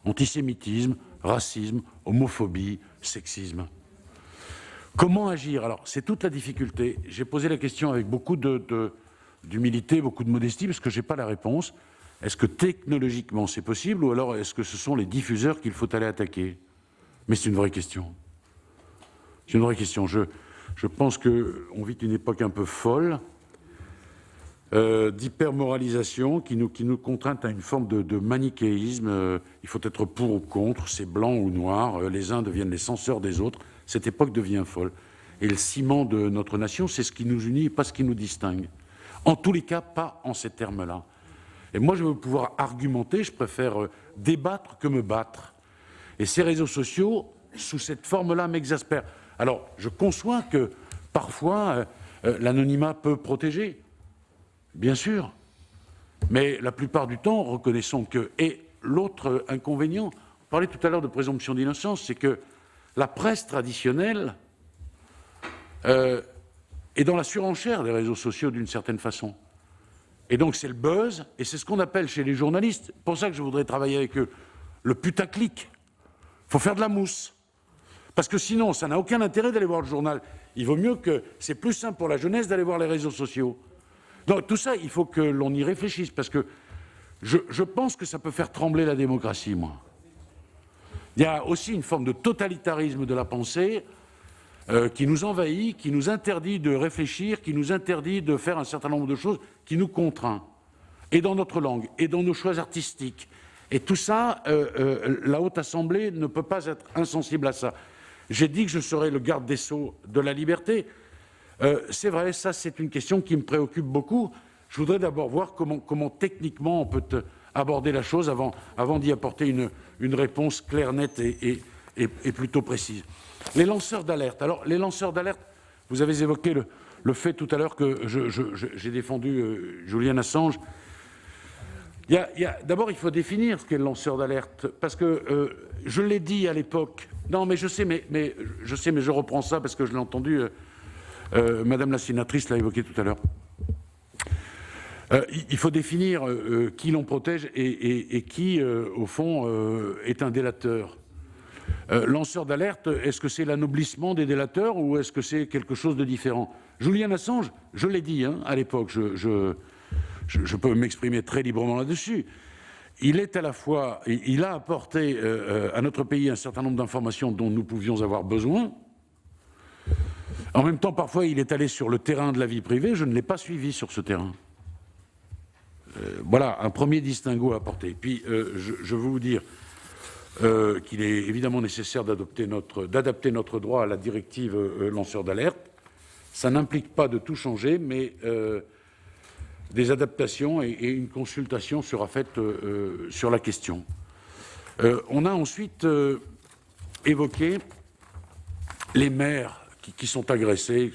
antisémitisme, racisme, homophobie, sexisme. Comment agir? Alors, c'est toute la difficulté. J'ai posé la question avec beaucoup d'humilité, beaucoup de modestie, parce que je n'ai pas la réponse. Est-ce que technologiquement c'est possible, ou alors est-ce que ce sont les diffuseurs qu'il faut aller attaquer? Mais c'est une vraie question. C'est une vraie question. Je pense qu'on vit une époque un peu folle, d'hypermoralisation, qui nous contraint à une forme de manichéisme. Il faut être pour ou contre, c'est blanc ou noir, les uns deviennent les censeurs des autres. Cette époque devient folle. Et le ciment de notre nation, c'est ce qui nous unit et pas ce qui nous distingue. En tous les cas, pas en ces termes-là. Et moi, je veux pouvoir argumenter, je préfère débattre que me battre. Et ces réseaux sociaux, sous cette forme-là, m'exaspèrent. Alors, je conçois que, parfois, l'anonymat peut protéger. Bien sûr. Mais la plupart du temps, reconnaissons que... Et l'autre inconvénient, on parlait tout à l'heure de présomption d'innocence, c'est que la presse traditionnelle est est dans la surenchère des réseaux sociaux d'une certaine façon. Et donc c'est le buzz, et c'est ce qu'on appelle chez les journalistes, c'est pour ça que je voudrais travailler avec eux, le putaclic. Il faut faire de la mousse. Parce que sinon, ça n'a aucun intérêt d'aller voir le journal. Il vaut mieux que... C'est plus simple pour la jeunesse d'aller voir les réseaux sociaux. Donc tout ça, il faut que l'on y réfléchisse, parce que je pense que ça peut faire trembler la démocratie, moi. Il y a aussi une forme de totalitarisme de la pensée qui nous envahit, qui nous interdit de réfléchir, qui nous interdit de faire un certain nombre de choses, qui nous contraint, et dans notre langue, et dans nos choix artistiques. Et tout ça, la Haute Assemblée ne peut pas être insensible à ça. J'ai dit que je serais le garde des Sceaux de la liberté. C'est vrai, ça c'est une question qui me préoccupe beaucoup. Je voudrais d'abord voir comment techniquement on peut aborder la chose avant d'y apporter une réponse claire, nette et plutôt précise. Les lanceurs d'alerte. Alors, les lanceurs d'alerte, vous avez évoqué le fait tout à l'heure que j'ai défendu Julian Assange. D'abord, il faut définir ce qu'est le lanceur d'alerte, parce que je l'ai dit à l'époque. Non, mais je sais, mais je reprends ça parce que je l'ai entendu. Madame la sénatrice l'a évoqué tout à l'heure. Il faut définir qui l'on protège et qui, au fond, est un délateur. Lanceur d'alerte, est-ce que c'est l'anoblissement des délateurs ou est-ce que c'est quelque chose de différent? Julian Assange, je l'ai dit à l'époque, je peux m'exprimer très librement là-dessus. Il est à la fois, il a apporté à notre pays un certain nombre d'informations dont nous pouvions avoir besoin. En même temps, parfois, il est allé sur le terrain de la vie privée, je ne l'ai pas suivi sur ce terrain. Voilà, un premier distinguo à apporter. Puis, je veux vous dire qu'il est évidemment nécessaire d'adapter notre droit à la directive lanceur d'alerte. Ça n'implique pas de tout changer, mais des adaptations et une consultation sera faite sur la question. On a ensuite évoqué les maires qui sont agressés.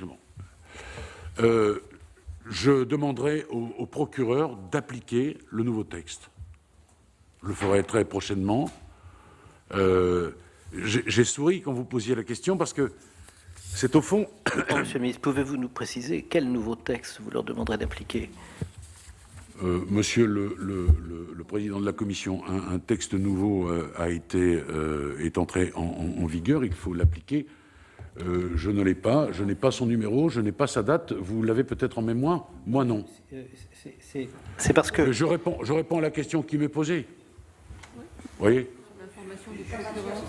Je demanderai au procureur d'appliquer le nouveau texte. Je le ferai très prochainement. J'ai souri quand vous posiez la question parce que c'est au fond... Monsieur le ministre, pouvez-vous nous préciser quel nouveau texte vous leur demanderez d'appliquer? Monsieur le président de la commission, un texte nouveau est entré en vigueur, il faut l'appliquer. Je ne l'ai pas, je n'ai pas son numéro, je n'ai pas sa date. Vous l'avez peut-être en mémoire, moi non. C'est parce que... Je réponds à la question qui m'est posée. Vous voyez ?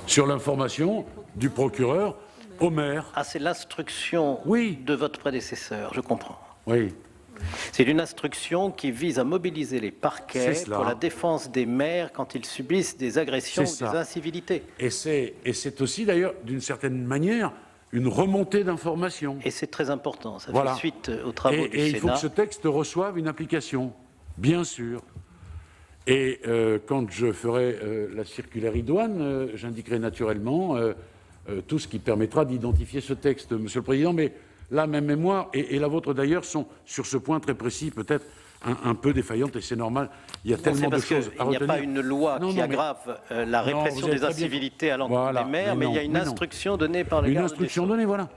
Sur l'information du procureur au maire. Ah, c'est l'instruction de votre prédécesseur, je comprends. Oui. C'est une instruction qui vise à mobiliser les parquets pour la défense des maires quand ils subissent des agressions ou des incivilités. Et c'est aussi d'ailleurs, d'une certaine manière, une remontée d'informations. Et c'est très important, ça fait suite aux travaux du Sénat. Et il faut que ce texte reçoive une application, bien sûr. Et quand je ferai la circulaire idoine, j'indiquerai naturellement tout ce qui permettra d'identifier ce texte, Monsieur le Président. Mais là, ma mémoire et la vôtre d'ailleurs sont sur ce point très précis, peut-être un peu défaillantes, et c'est normal. Il y a tellement de choses à retenir. Il n'y a pas une loi qui aggrave la répression des incivilités à l'encontre des maires, mais il y a une instruction donnée par le garde des Sceaux. Une instruction donnée, voilà.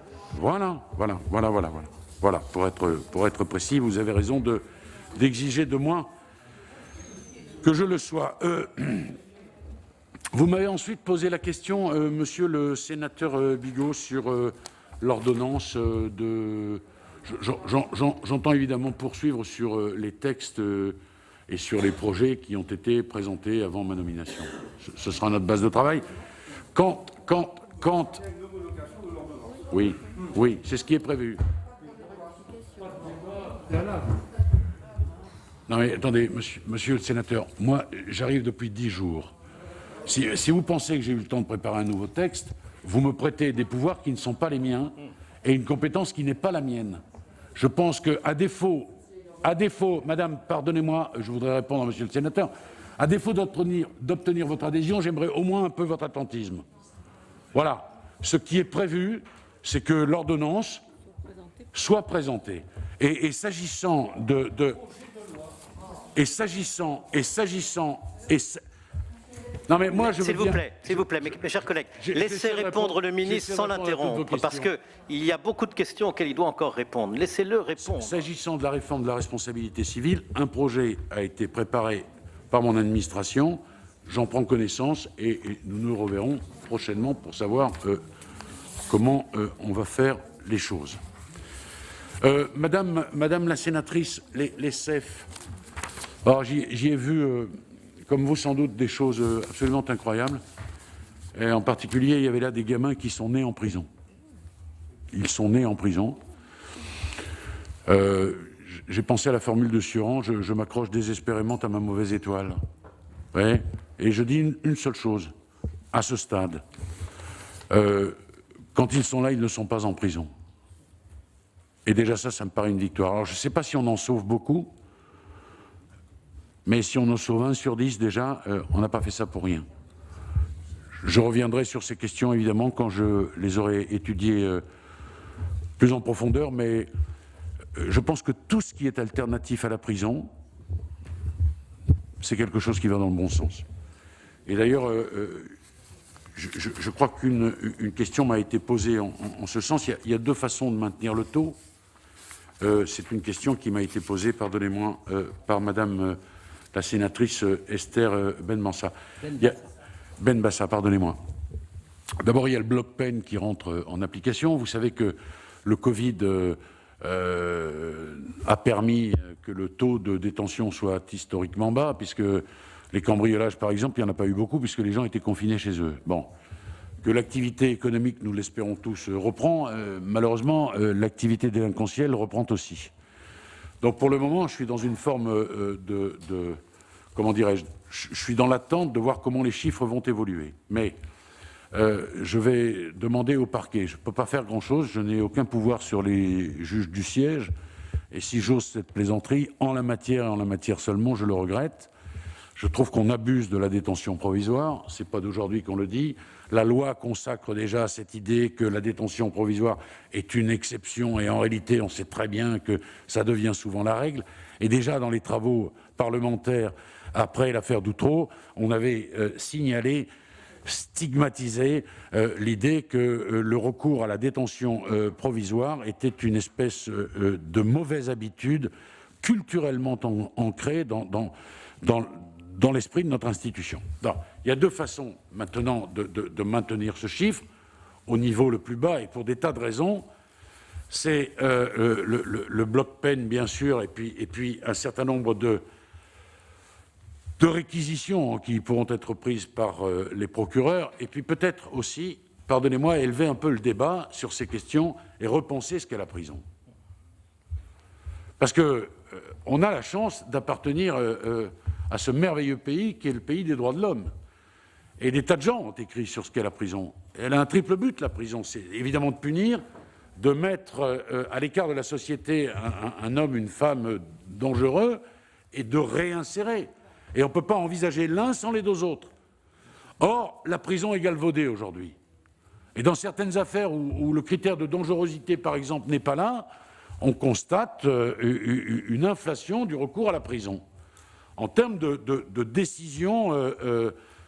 Pour être précis, vous avez raison d'exiger de moi que je le sois. Vous m'avez ensuite posé la question, monsieur le sénateur Bigot, sur l'ordonnance de... J'entends évidemment poursuivre sur les textes et sur les projets qui ont été présentés avant ma nomination. Ce sera notre base de travail. Quand... Oui, c'est ce qui est prévu. Non mais attendez, monsieur le sénateur, moi j'arrive depuis 10 jours. Si vous pensez que j'ai eu le temps de préparer un nouveau texte, vous me prêtez des pouvoirs qui ne sont pas les miens et une compétence qui n'est pas la mienne. Je pense qu'à défaut, madame, pardonnez-moi, je voudrais répondre à monsieur le sénateur, à défaut d'obtenir votre adhésion, j'aimerais au moins un peu votre attentisme. Voilà. Ce qui est prévu, c'est que l'ordonnance soit présentée. Et s'agissant Non, mais moi, je veux bien... S'il vous plaît, mes chers collègues, laissez répondre le ministre sans l'interrompre, parce qu'il y a beaucoup de questions auxquelles il doit encore répondre. Laissez-le répondre. S'agissant de la réforme de la responsabilité civile, un projet a été préparé par mon administration. J'en prends connaissance et nous nous reverrons prochainement pour savoir comment on va faire les choses. Madame la sénatrice, les CEF, alors j'y ai vu, comme vous sans doute, des choses absolument incroyables. Et en particulier, il y avait là des gamins qui sont nés en prison. Ils sont nés en prison. J'ai pensé à la formule de Sioran, je m'accroche désespérément à ma mauvaise étoile. Ouais. Et je dis une seule chose, à ce stade. Quand ils sont là, ils ne sont pas en prison. Et déjà ça me paraît une victoire. Alors je ne sais pas si on en sauve beaucoup, mais si on en sauve 1 sur 10 déjà, on n'a pas fait ça pour rien. Je reviendrai sur ces questions évidemment quand je les aurai étudiées plus en profondeur, mais je pense que tout ce qui est alternatif à la prison, c'est quelque chose qui va dans le bon sens. Et d'ailleurs, je crois qu'une question m'a été posée en ce sens. Il y a 2 façons de maintenir le taux. C'est une question qui m'a été posée, pardonnez-moi, par Madame la sénatrice Esther Benbassa. Benbassa, pardonnez-moi. D'abord, il y a le bloc peine qui rentre en application. Vous savez que le Covid a permis que le taux de détention soit historiquement bas, puisque les cambriolages, par exemple, il n'y en a pas eu beaucoup, puisque les gens étaient confinés chez eux. Bon. Que l'activité économique, nous l'espérons tous, reprend. Malheureusement, l'activité délinquentielle reprend aussi. Donc pour le moment, je suis dans une forme comment dirais-je, je suis dans l'attente de voir comment les chiffres vont évoluer. Mais je vais demander au parquet. Je ne peux pas faire grand-chose, je n'ai aucun pouvoir sur les juges du siège. Et si j'ose cette plaisanterie, en la matière et en la matière seulement, je le regrette. Je trouve qu'on abuse de la détention provisoire, ce n'est pas d'aujourd'hui qu'on le dit. La loi consacre déjà cette idée que la détention provisoire est une exception et en réalité, on sait très bien que ça devient souvent la règle. Et déjà dans les travaux parlementaires, après l'affaire Doutreau, on avait signalé, stigmatisé l'idée que le recours à la détention provisoire était une espèce de mauvaise habitude culturellement ancrée dans l'esprit de notre institution. Donc, il y a 2 façons maintenant de maintenir ce chiffre au niveau le plus bas et pour des tas de raisons. C'est le bloc peine, bien sûr, et puis un certain nombre de réquisitions qui pourront être prises par les procureurs, et puis peut-être aussi, pardonnez-moi, élever un peu le débat sur ces questions et repenser ce qu'est la prison. Parce qu'on a la chance d'appartenir à ce merveilleux pays qui est le pays des droits de l'homme. Et des tas de gens ont écrit sur ce qu'est la prison. Elle a un triple but, la prison. C'est évidemment de punir, de mettre à l'écart de la société un homme, une femme dangereux, et de réinsérer. Et on ne peut pas envisager l'un sans les 2 autres. Or, la prison est galvaudée aujourd'hui. Et dans certaines affaires où le critère de dangerosité, par exemple, n'est pas là, on constate une inflation du recours à la prison en termes de décisions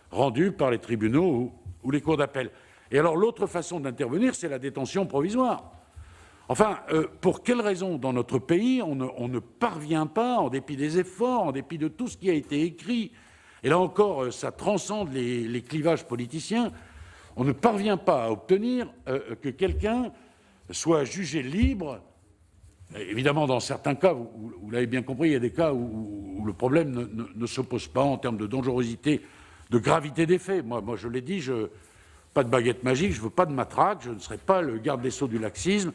rendues par les tribunaux ou les cours d'appel. Et alors l'autre façon d'intervenir, c'est la détention provisoire. Enfin, pour quelle raison dans notre pays on ne parvient pas, en dépit des efforts, en dépit de tout ce qui a été écrit, et là encore ça transcende les clivages politiciens, on ne parvient pas à obtenir que quelqu'un soit jugé libre. Évidemment, dans certains cas, vous l'avez bien compris, il y a des cas où le problème ne s'oppose pas en termes de dangerosité, de gravité des faits. Moi je l'ai dit, pas de baguette magique, je ne veux pas de matraque, je ne serai pas le garde des sceaux du laxisme,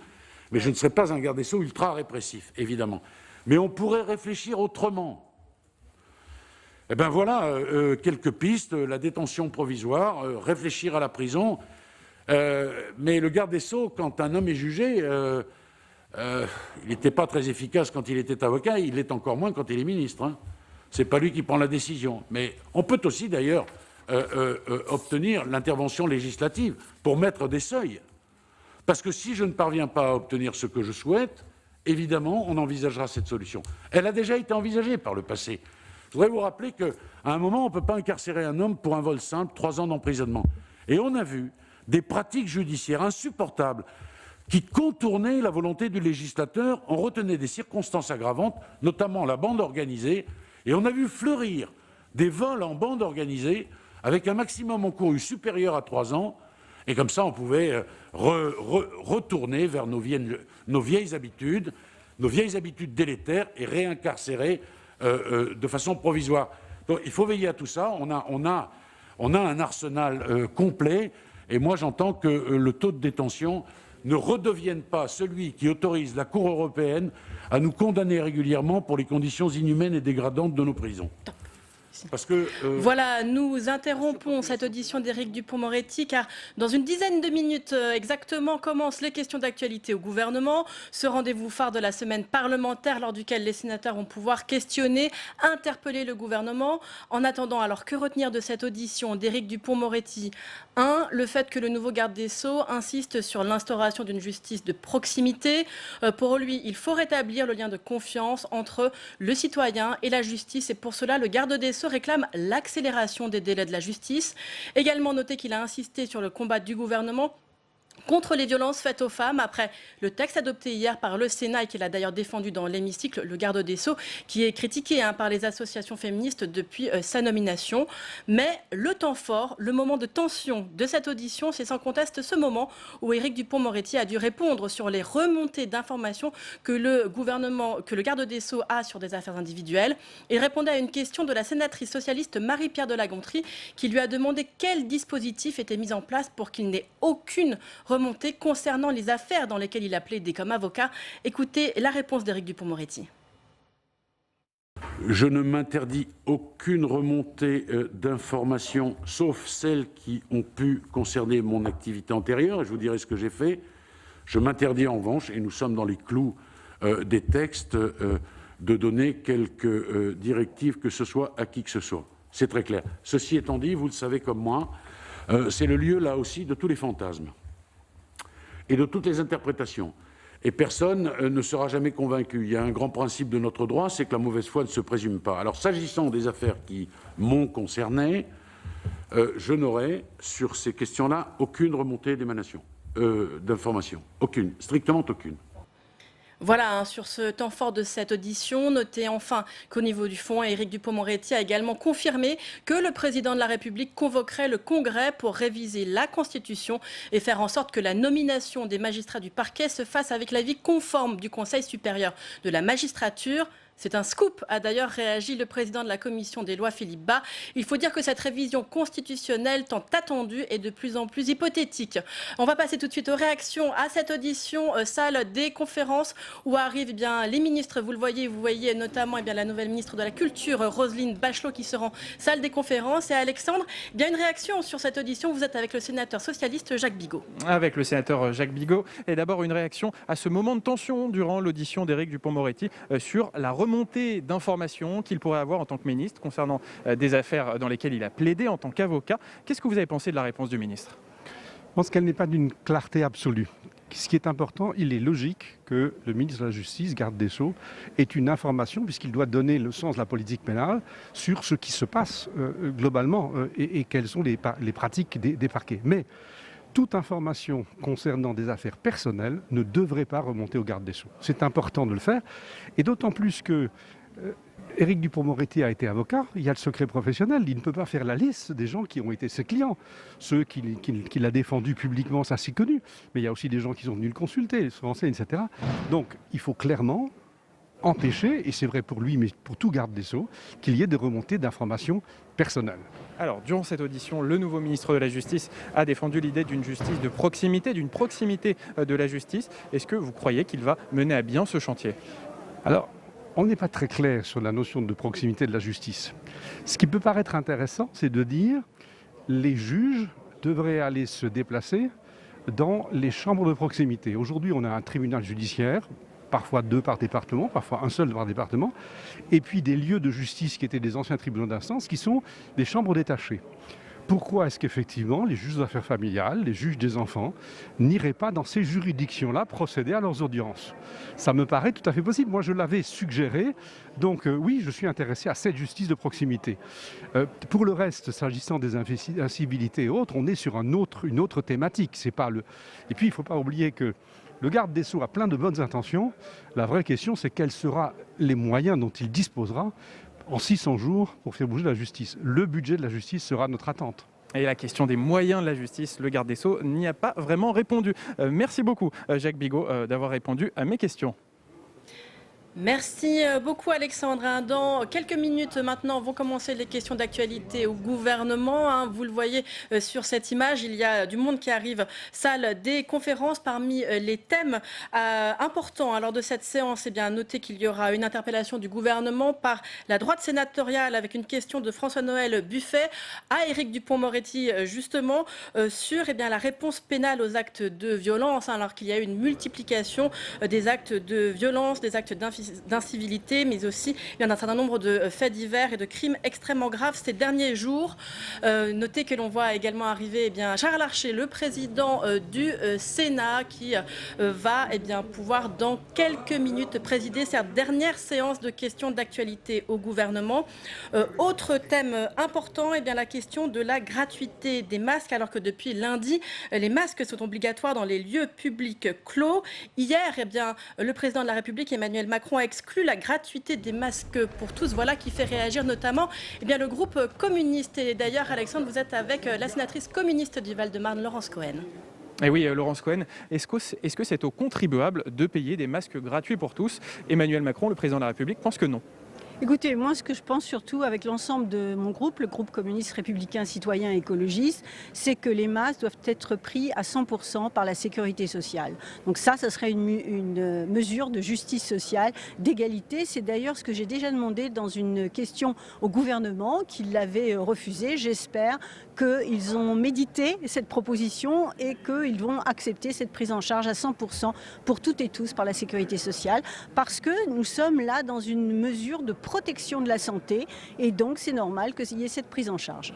mais je ne serai pas un garde des sceaux ultra répressif, évidemment. Mais on pourrait réfléchir autrement. Eh bien voilà, quelques pistes, la détention provisoire, réfléchir à la prison. Mais le garde des sceaux, quand un homme est jugé, il n'était pas très efficace quand il était avocat, il l'est encore moins quand il est ministre. Hein. Ce n'est pas lui qui prend la décision. Mais on peut aussi d'ailleurs obtenir l'intervention législative pour mettre des seuils. Parce que si je ne parviens pas à obtenir ce que je souhaite, évidemment, on envisagera cette solution. Elle a déjà été envisagée par le passé. Je voudrais vous rappeler qu'à un moment, on ne peut pas incarcérer un homme pour un vol simple, 3 ans d'emprisonnement. Et on a vu des pratiques judiciaires insupportables qui contournaient la volonté du législateur. On retenait des circonstances aggravantes, notamment la bande organisée, et on a vu fleurir des vols en bande organisée avec un maximum encouru supérieur à 3 ans, et comme ça on pouvait retourner vers nos vieilles habitudes délétères et réincarcérer de façon provisoire. Donc il faut veiller à tout ça. On a un arsenal complet, et moi j'entends que le taux de détention ne redevienne pas celui qui autorise la Cour européenne à nous condamner régulièrement pour les conditions inhumaines et dégradantes de nos prisons. Parce que, Voilà, nous interrompons cette audition d'Éric Dupond-Moretti car dans une dizaine de minutes exactement commencent les questions d'actualité au gouvernement. Ce rendez-vous phare de la semaine parlementaire lors duquel les sénateurs vont pouvoir questionner, interpeller le gouvernement. En attendant, alors que retenir de cette audition d'Éric Dupond-Moretti ? 1. Le fait que le nouveau garde des Sceaux insiste sur l'instauration d'une justice de proximité. Pour lui, il faut rétablir le lien de confiance entre le citoyen et la justice. Et pour cela, le garde des Sceaux réclame l'accélération des délais de la justice. Également noté qu'il a insisté sur le combat du gouvernement contre les violences faites aux femmes, après le texte adopté hier par le Sénat et qu'il a d'ailleurs défendu dans l'hémicycle, le garde des Sceaux, qui est critiqué par les associations féministes depuis sa nomination. Mais le temps fort, le moment de tension de cette audition, c'est sans conteste ce moment où Éric Dupond-Moretti a dû répondre sur les remontées d'informations que le garde des Sceaux a sur des affaires individuelles. Il répondait à une question de la sénatrice socialiste Marie-Pierre de La Gontrie qui lui a demandé quel dispositif était mis en place pour qu'il n'ait aucune remontée concernant les affaires dans lesquelles il a plaidé comme avocat. Écoutez la réponse d'Éric Dupond-Moretti. Je ne m'interdis aucune remontée d'informations, sauf celles qui ont pu concerner mon activité antérieure, et je vous dirai ce que j'ai fait. Je m'interdis en revanche, et nous sommes dans les clous des textes, de donner quelques directives que ce soit à qui que ce soit. C'est très clair. Ceci étant dit, vous le savez comme moi, c'est le lieu là aussi de tous les fantasmes et de toutes les interprétations. Et personne ne sera jamais convaincu. Il y a un grand principe de notre droit, c'est que la mauvaise foi ne se présume pas. Alors, s'agissant des affaires qui m'ont concerné, je n'aurai, sur ces questions-là, aucune remontée d'informations. Aucune, strictement aucune. Voilà, sur ce temps fort de cette audition, notez enfin qu'au niveau du fond, Éric Dupond-Moretti a également confirmé que le président de la République convoquerait le Congrès pour réviser la Constitution et faire en sorte que la nomination des magistrats du parquet se fasse avec l'avis conforme du Conseil supérieur de la magistrature. C'est un scoop, a d'ailleurs réagi le président de la commission des lois, Philippe Bas. Il faut dire que cette révision constitutionnelle tant attendue est de plus en plus hypothétique. On va passer tout de suite aux réactions à cette audition, salle des conférences, où arrivent les ministres. Vous voyez notamment la nouvelle ministre de la Culture, Roselyne Bachelot, qui se rend salle des conférences. Et Alexandre, une réaction sur cette audition. Vous êtes avec le sénateur socialiste Jacques Bigot. Avec le sénateur Jacques Bigot. Et d'abord une réaction à ce moment de tension durant l'audition d'Éric Dupond-Moretti sur la remontée d'informations qu'il pourrait avoir en tant que ministre concernant des affaires dans lesquelles il a plaidé en tant qu'avocat. Qu'est-ce que vous avez pensé de la réponse du ministre ? Je pense qu'elle n'est pas d'une clarté absolue. Ce qui est important, il est logique que le ministre de la Justice, garde des Sceaux, ait une information, puisqu'il doit donner le sens de la politique pénale, sur ce qui se passe globalement et quelles sont les pratiques des parquets. Mais toute information concernant des affaires personnelles ne devrait pas remonter au garde des Sceaux. C'est important de le faire, et d'autant plus que Éric Dupond-Moretti a été avocat, il y a le secret professionnel, il ne peut pas faire la liste des gens qui ont été ses clients, ceux qu'il a défendus publiquement, ça c'est connu, mais il y a aussi des gens qui sont venus le consulter, se renseigner, etc. Donc il faut clairement empêcher, et c'est vrai pour lui, mais pour tout garde des Sceaux, qu'il y ait des remontées d'informations personnelles. Alors, durant cette audition, le nouveau ministre de la Justice a défendu l'idée d'une justice de proximité, d'une proximité de la justice. Est-ce que vous croyez qu'il va mener à bien ce chantier ? Alors, on n'est pas très clair sur la notion de proximité de la justice. Ce qui peut paraître intéressant, c'est de dire que les juges devraient aller se déplacer dans les chambres de proximité. Aujourd'hui, on a un tribunal judiciaire, parfois 2 par département, parfois un seul par département, et puis des lieux de justice qui étaient des anciens tribunaux d'instance, qui sont des chambres détachées. pourquoi est-ce qu'effectivement les juges aux affaires familiales, les juges des enfants, n'iraient pas dans ces juridictions-là procéder à leurs audiences? Ça me paraît tout à fait possible. Moi, je l'avais suggéré. Donc oui, je suis intéressé à cette justice de proximité. Pour le reste, s'agissant des incivilités et autres, on est sur une autre thématique. C'est pas le... Et puis, il ne faut pas oublier que le garde des Sceaux a plein de bonnes intentions. La vraie question, c'est quels seront les moyens dont il disposera en 600 jours pour faire bouger la justice. Le budget de la justice sera notre attente. Et la question des moyens de la justice, le garde des Sceaux n'y a pas vraiment répondu. Merci beaucoup, Jacques Bigot, d'avoir répondu à mes questions. Merci beaucoup Alexandre. Dans quelques minutes maintenant vont commencer les questions d'actualité au gouvernement. Vous le voyez sur cette image, il y a du monde qui arrive, salle des conférences. Parmi les thèmes importants lors de cette séance, notez qu'il y aura une interpellation du gouvernement par la droite sénatoriale avec une question de François-Noël Buffet à Éric Dupond-Moretti justement sur la réponse pénale aux actes de violence, alors qu'il y a eu une multiplication des actes de violence, des actes d'incivilité, mais aussi un certain nombre de faits divers et de crimes extrêmement graves ces derniers jours. Notez que l'on voit également arriver Gérard Larcher, le président du Sénat, qui va pouvoir dans quelques minutes présider cette dernière séance de questions d'actualité au gouvernement. Autre thème important, la question de la gratuité des masques, alors que depuis lundi, les masques sont obligatoires dans les lieux publics clos. Hier, le président de la République, Emmanuel Macron, a exclu la gratuité des masques pour tous. Voilà qui fait réagir notamment le groupe communiste. Et d'ailleurs, Alexandre, vous êtes avec la sénatrice communiste du Val-de-Marne, Laurence Cohen. Et oui, Laurence Cohen, est-ce que c'est aux contribuables de payer des masques gratuits pour tous? Emmanuel Macron, le président de la République, pense que non. Écoutez, moi ce que je pense surtout avec l'ensemble de mon groupe, le groupe communiste républicain citoyen écologiste, c'est que les masques doivent être pris à 100% par la sécurité sociale. Donc ça serait une mesure de justice sociale, d'égalité. C'est d'ailleurs ce que j'ai déjà demandé dans une question au gouvernement, qu'il l'avait refusé. J'espère qu'ils ont médité cette proposition et qu'ils vont accepter cette prise en charge à 100% pour toutes et tous par la sécurité sociale, parce que nous sommes là dans une mesure de protection de la santé et donc c'est normal qu'il y ait cette prise en charge.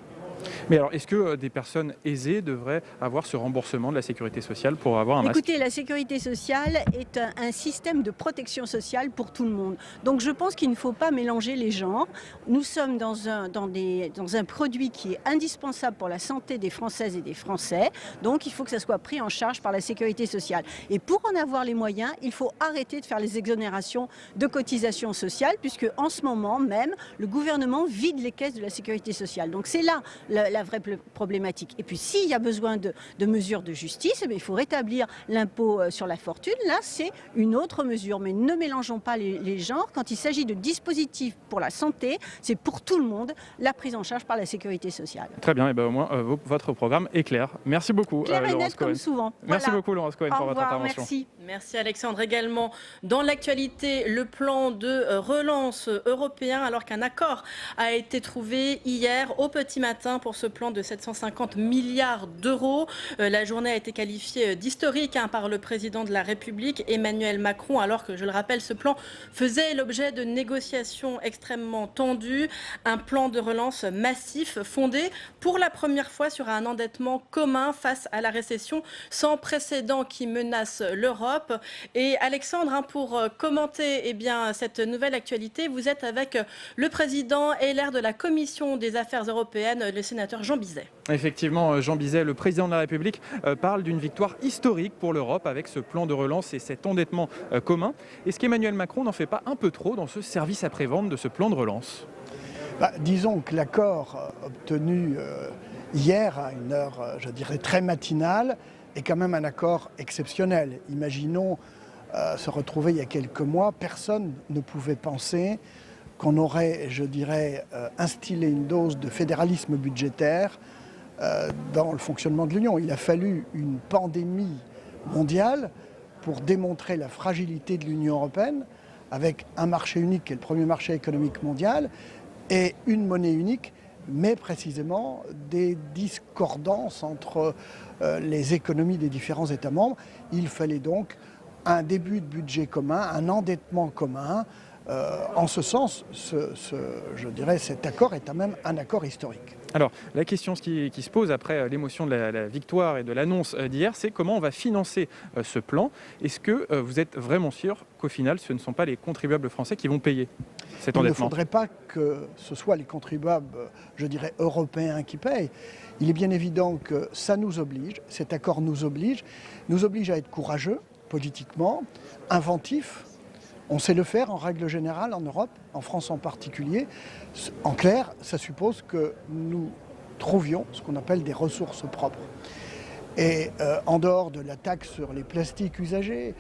Mais alors, est-ce que des personnes aisées devraient avoir ce remboursement de la sécurité sociale pour avoir un masque? Écoutez, la sécurité sociale est un système de protection sociale pour tout le monde. Donc je pense qu'il ne faut pas mélanger les genres. Nous sommes dans un produit qui est indispensable pour la santé des Françaises et des Français. Donc il faut que ça soit pris en charge par la sécurité sociale. Et pour en avoir les moyens, il faut arrêter de faire les exonérations de cotisations sociales, puisque en ce moment même, le gouvernement vide les caisses de la sécurité sociale. Donc c'est là la vraie problématique. Et puis s'il y a besoin de mesures de justice, il faut rétablir l'impôt sur la fortune. Là, c'est une autre mesure. Mais ne mélangeons pas les genres. Quand il s'agit de dispositifs pour la santé, c'est pour tout le monde la prise en charge par la sécurité sociale. Très bien, et au moins votre programme est clair. Merci beaucoup, clair et Laurence net Cohen. Comme souvent. Merci voilà. beaucoup, Laurence Cohen, pour votre intervention. Merci. Merci Alexandre. Également, dans l'actualité, le plan de relance européen, alors qu'un accord a été trouvé hier au petit matin pour ce plan de 750 milliards d'euros. La journée a été qualifiée d'historique par le président de la République, Emmanuel Macron, alors que, je le rappelle, ce plan faisait l'objet de négociations extrêmement tendues. Un plan de relance massif fondé pour la première fois sur un endettement commun face à la récession sans précédent qui menace l'Europe. Et Alexandre, pour commenter cette nouvelle actualité, vous êtes avec le président LR de la Commission des affaires européennes, le sénateur Jean Bizet. Effectivement, Jean Bizet, le président de la République, parle d'une victoire historique pour l'Europe avec ce plan de relance et cet endettement commun. Est-ce qu'Emmanuel Macron n'en fait pas un peu trop dans ce service après-vente de ce plan de relance? Disons que l'accord obtenu hier à une heure, je dirais, très matinale, est quand même un accord exceptionnel. Imaginons se retrouver il y a quelques mois, personne ne pouvait penser qu'on aurait, je dirais, instillé une dose de fédéralisme budgétaire dans le fonctionnement de l'Union. Il a fallu une pandémie mondiale pour démontrer la fragilité de l'Union européenne, avec un marché unique qui est le premier marché économique mondial, et une monnaie unique, mais précisément des discordances entre les économies des différents États membres. Il fallait donc un début de budget commun, un endettement commun, En ce sens, je dirais cet accord est quand même un accord historique. Alors, la question qui se pose après l'émotion de la victoire et de l'annonce d'hier, c'est comment on va financer ce plan. Est-ce que vous êtes vraiment sûr qu'au final, ce ne sont pas les contribuables français qui vont payer cet endettement ? Il ne faudrait pas que ce soit les contribuables, je dirais, européens qui payent. Il est bien évident que ça nous oblige, cet accord nous oblige à être courageux politiquement, inventifs. On sait le faire en règle générale en Europe, en France en particulier. En clair, ça suppose que nous trouvions ce qu'on appelle des ressources propres. Et en dehors de la taxe sur les plastiques usagés,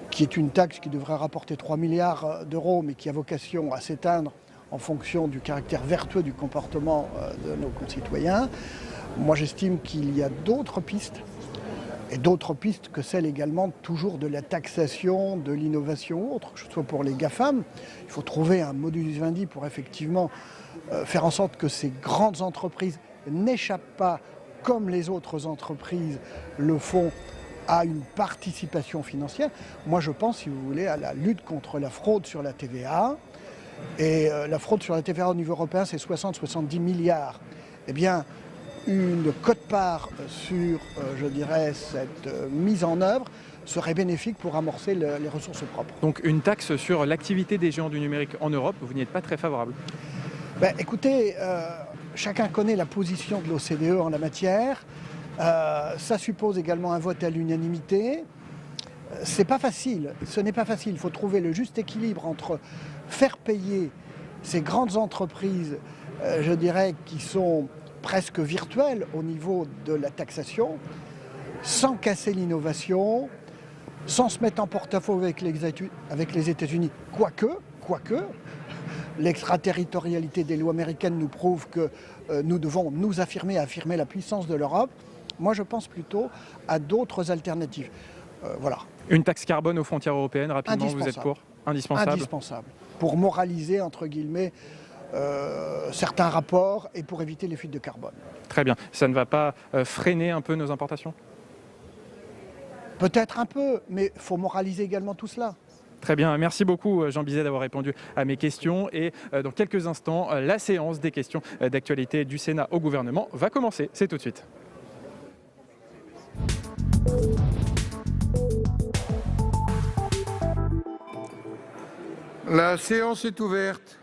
qui est une taxe qui devrait rapporter 3 milliards d'euros, mais qui a vocation à s'éteindre en fonction du caractère vertueux du comportement de nos concitoyens, moi j'estime qu'il y a d'autres pistes. Et d'autres pistes que celles également toujours de la taxation, de l'innovation ou autre, que ce soit pour les GAFAM. Il faut trouver un modus vivendi pour effectivement faire en sorte que ces grandes entreprises n'échappent pas, comme les autres entreprises le font, à une participation financière. Moi je pense, si vous voulez, à la lutte contre la fraude sur la TVA. Et la fraude sur la TVA au niveau européen, c'est 60-70 milliards. Eh bien, une quote-part sur, je dirais, cette mise en œuvre serait bénéfique pour amorcer les ressources propres. Donc une taxe sur l'activité des géants du numérique en Europe, vous n'y êtes pas très favorable? Écoutez, chacun connaît la position de l'OCDE en la matière. Ça suppose également un vote à l'unanimité. C'est pas facile, ce n'est pas facile. Il faut trouver le juste équilibre entre faire payer ces grandes entreprises, je dirais, qui sont presque virtuelles au niveau de la taxation, sans casser l'innovation, sans se mettre en porte-à-faux avec les États-Unis, quoique, l'extraterritorialité des lois américaines nous prouve que nous devons nous affirmer la puissance de l'Europe. Moi, je pense plutôt à d'autres alternatives. Voilà. Une taxe carbone aux frontières européennes, rapidement, vous êtes pour? Indispensable. Indispensable. Pour moraliser, entre guillemets, certains rapports et pour éviter les fuites de carbone. Très bien. Ça ne va pas freiner un peu nos importations? Peut-être un peu, mais il faut moraliser également tout cela. Très bien, merci beaucoup Jean Bizet d'avoir répondu à mes questions et dans quelques instants, la séance des questions d'actualité du Sénat au gouvernement va commencer. C'est tout de suite. La séance est ouverte.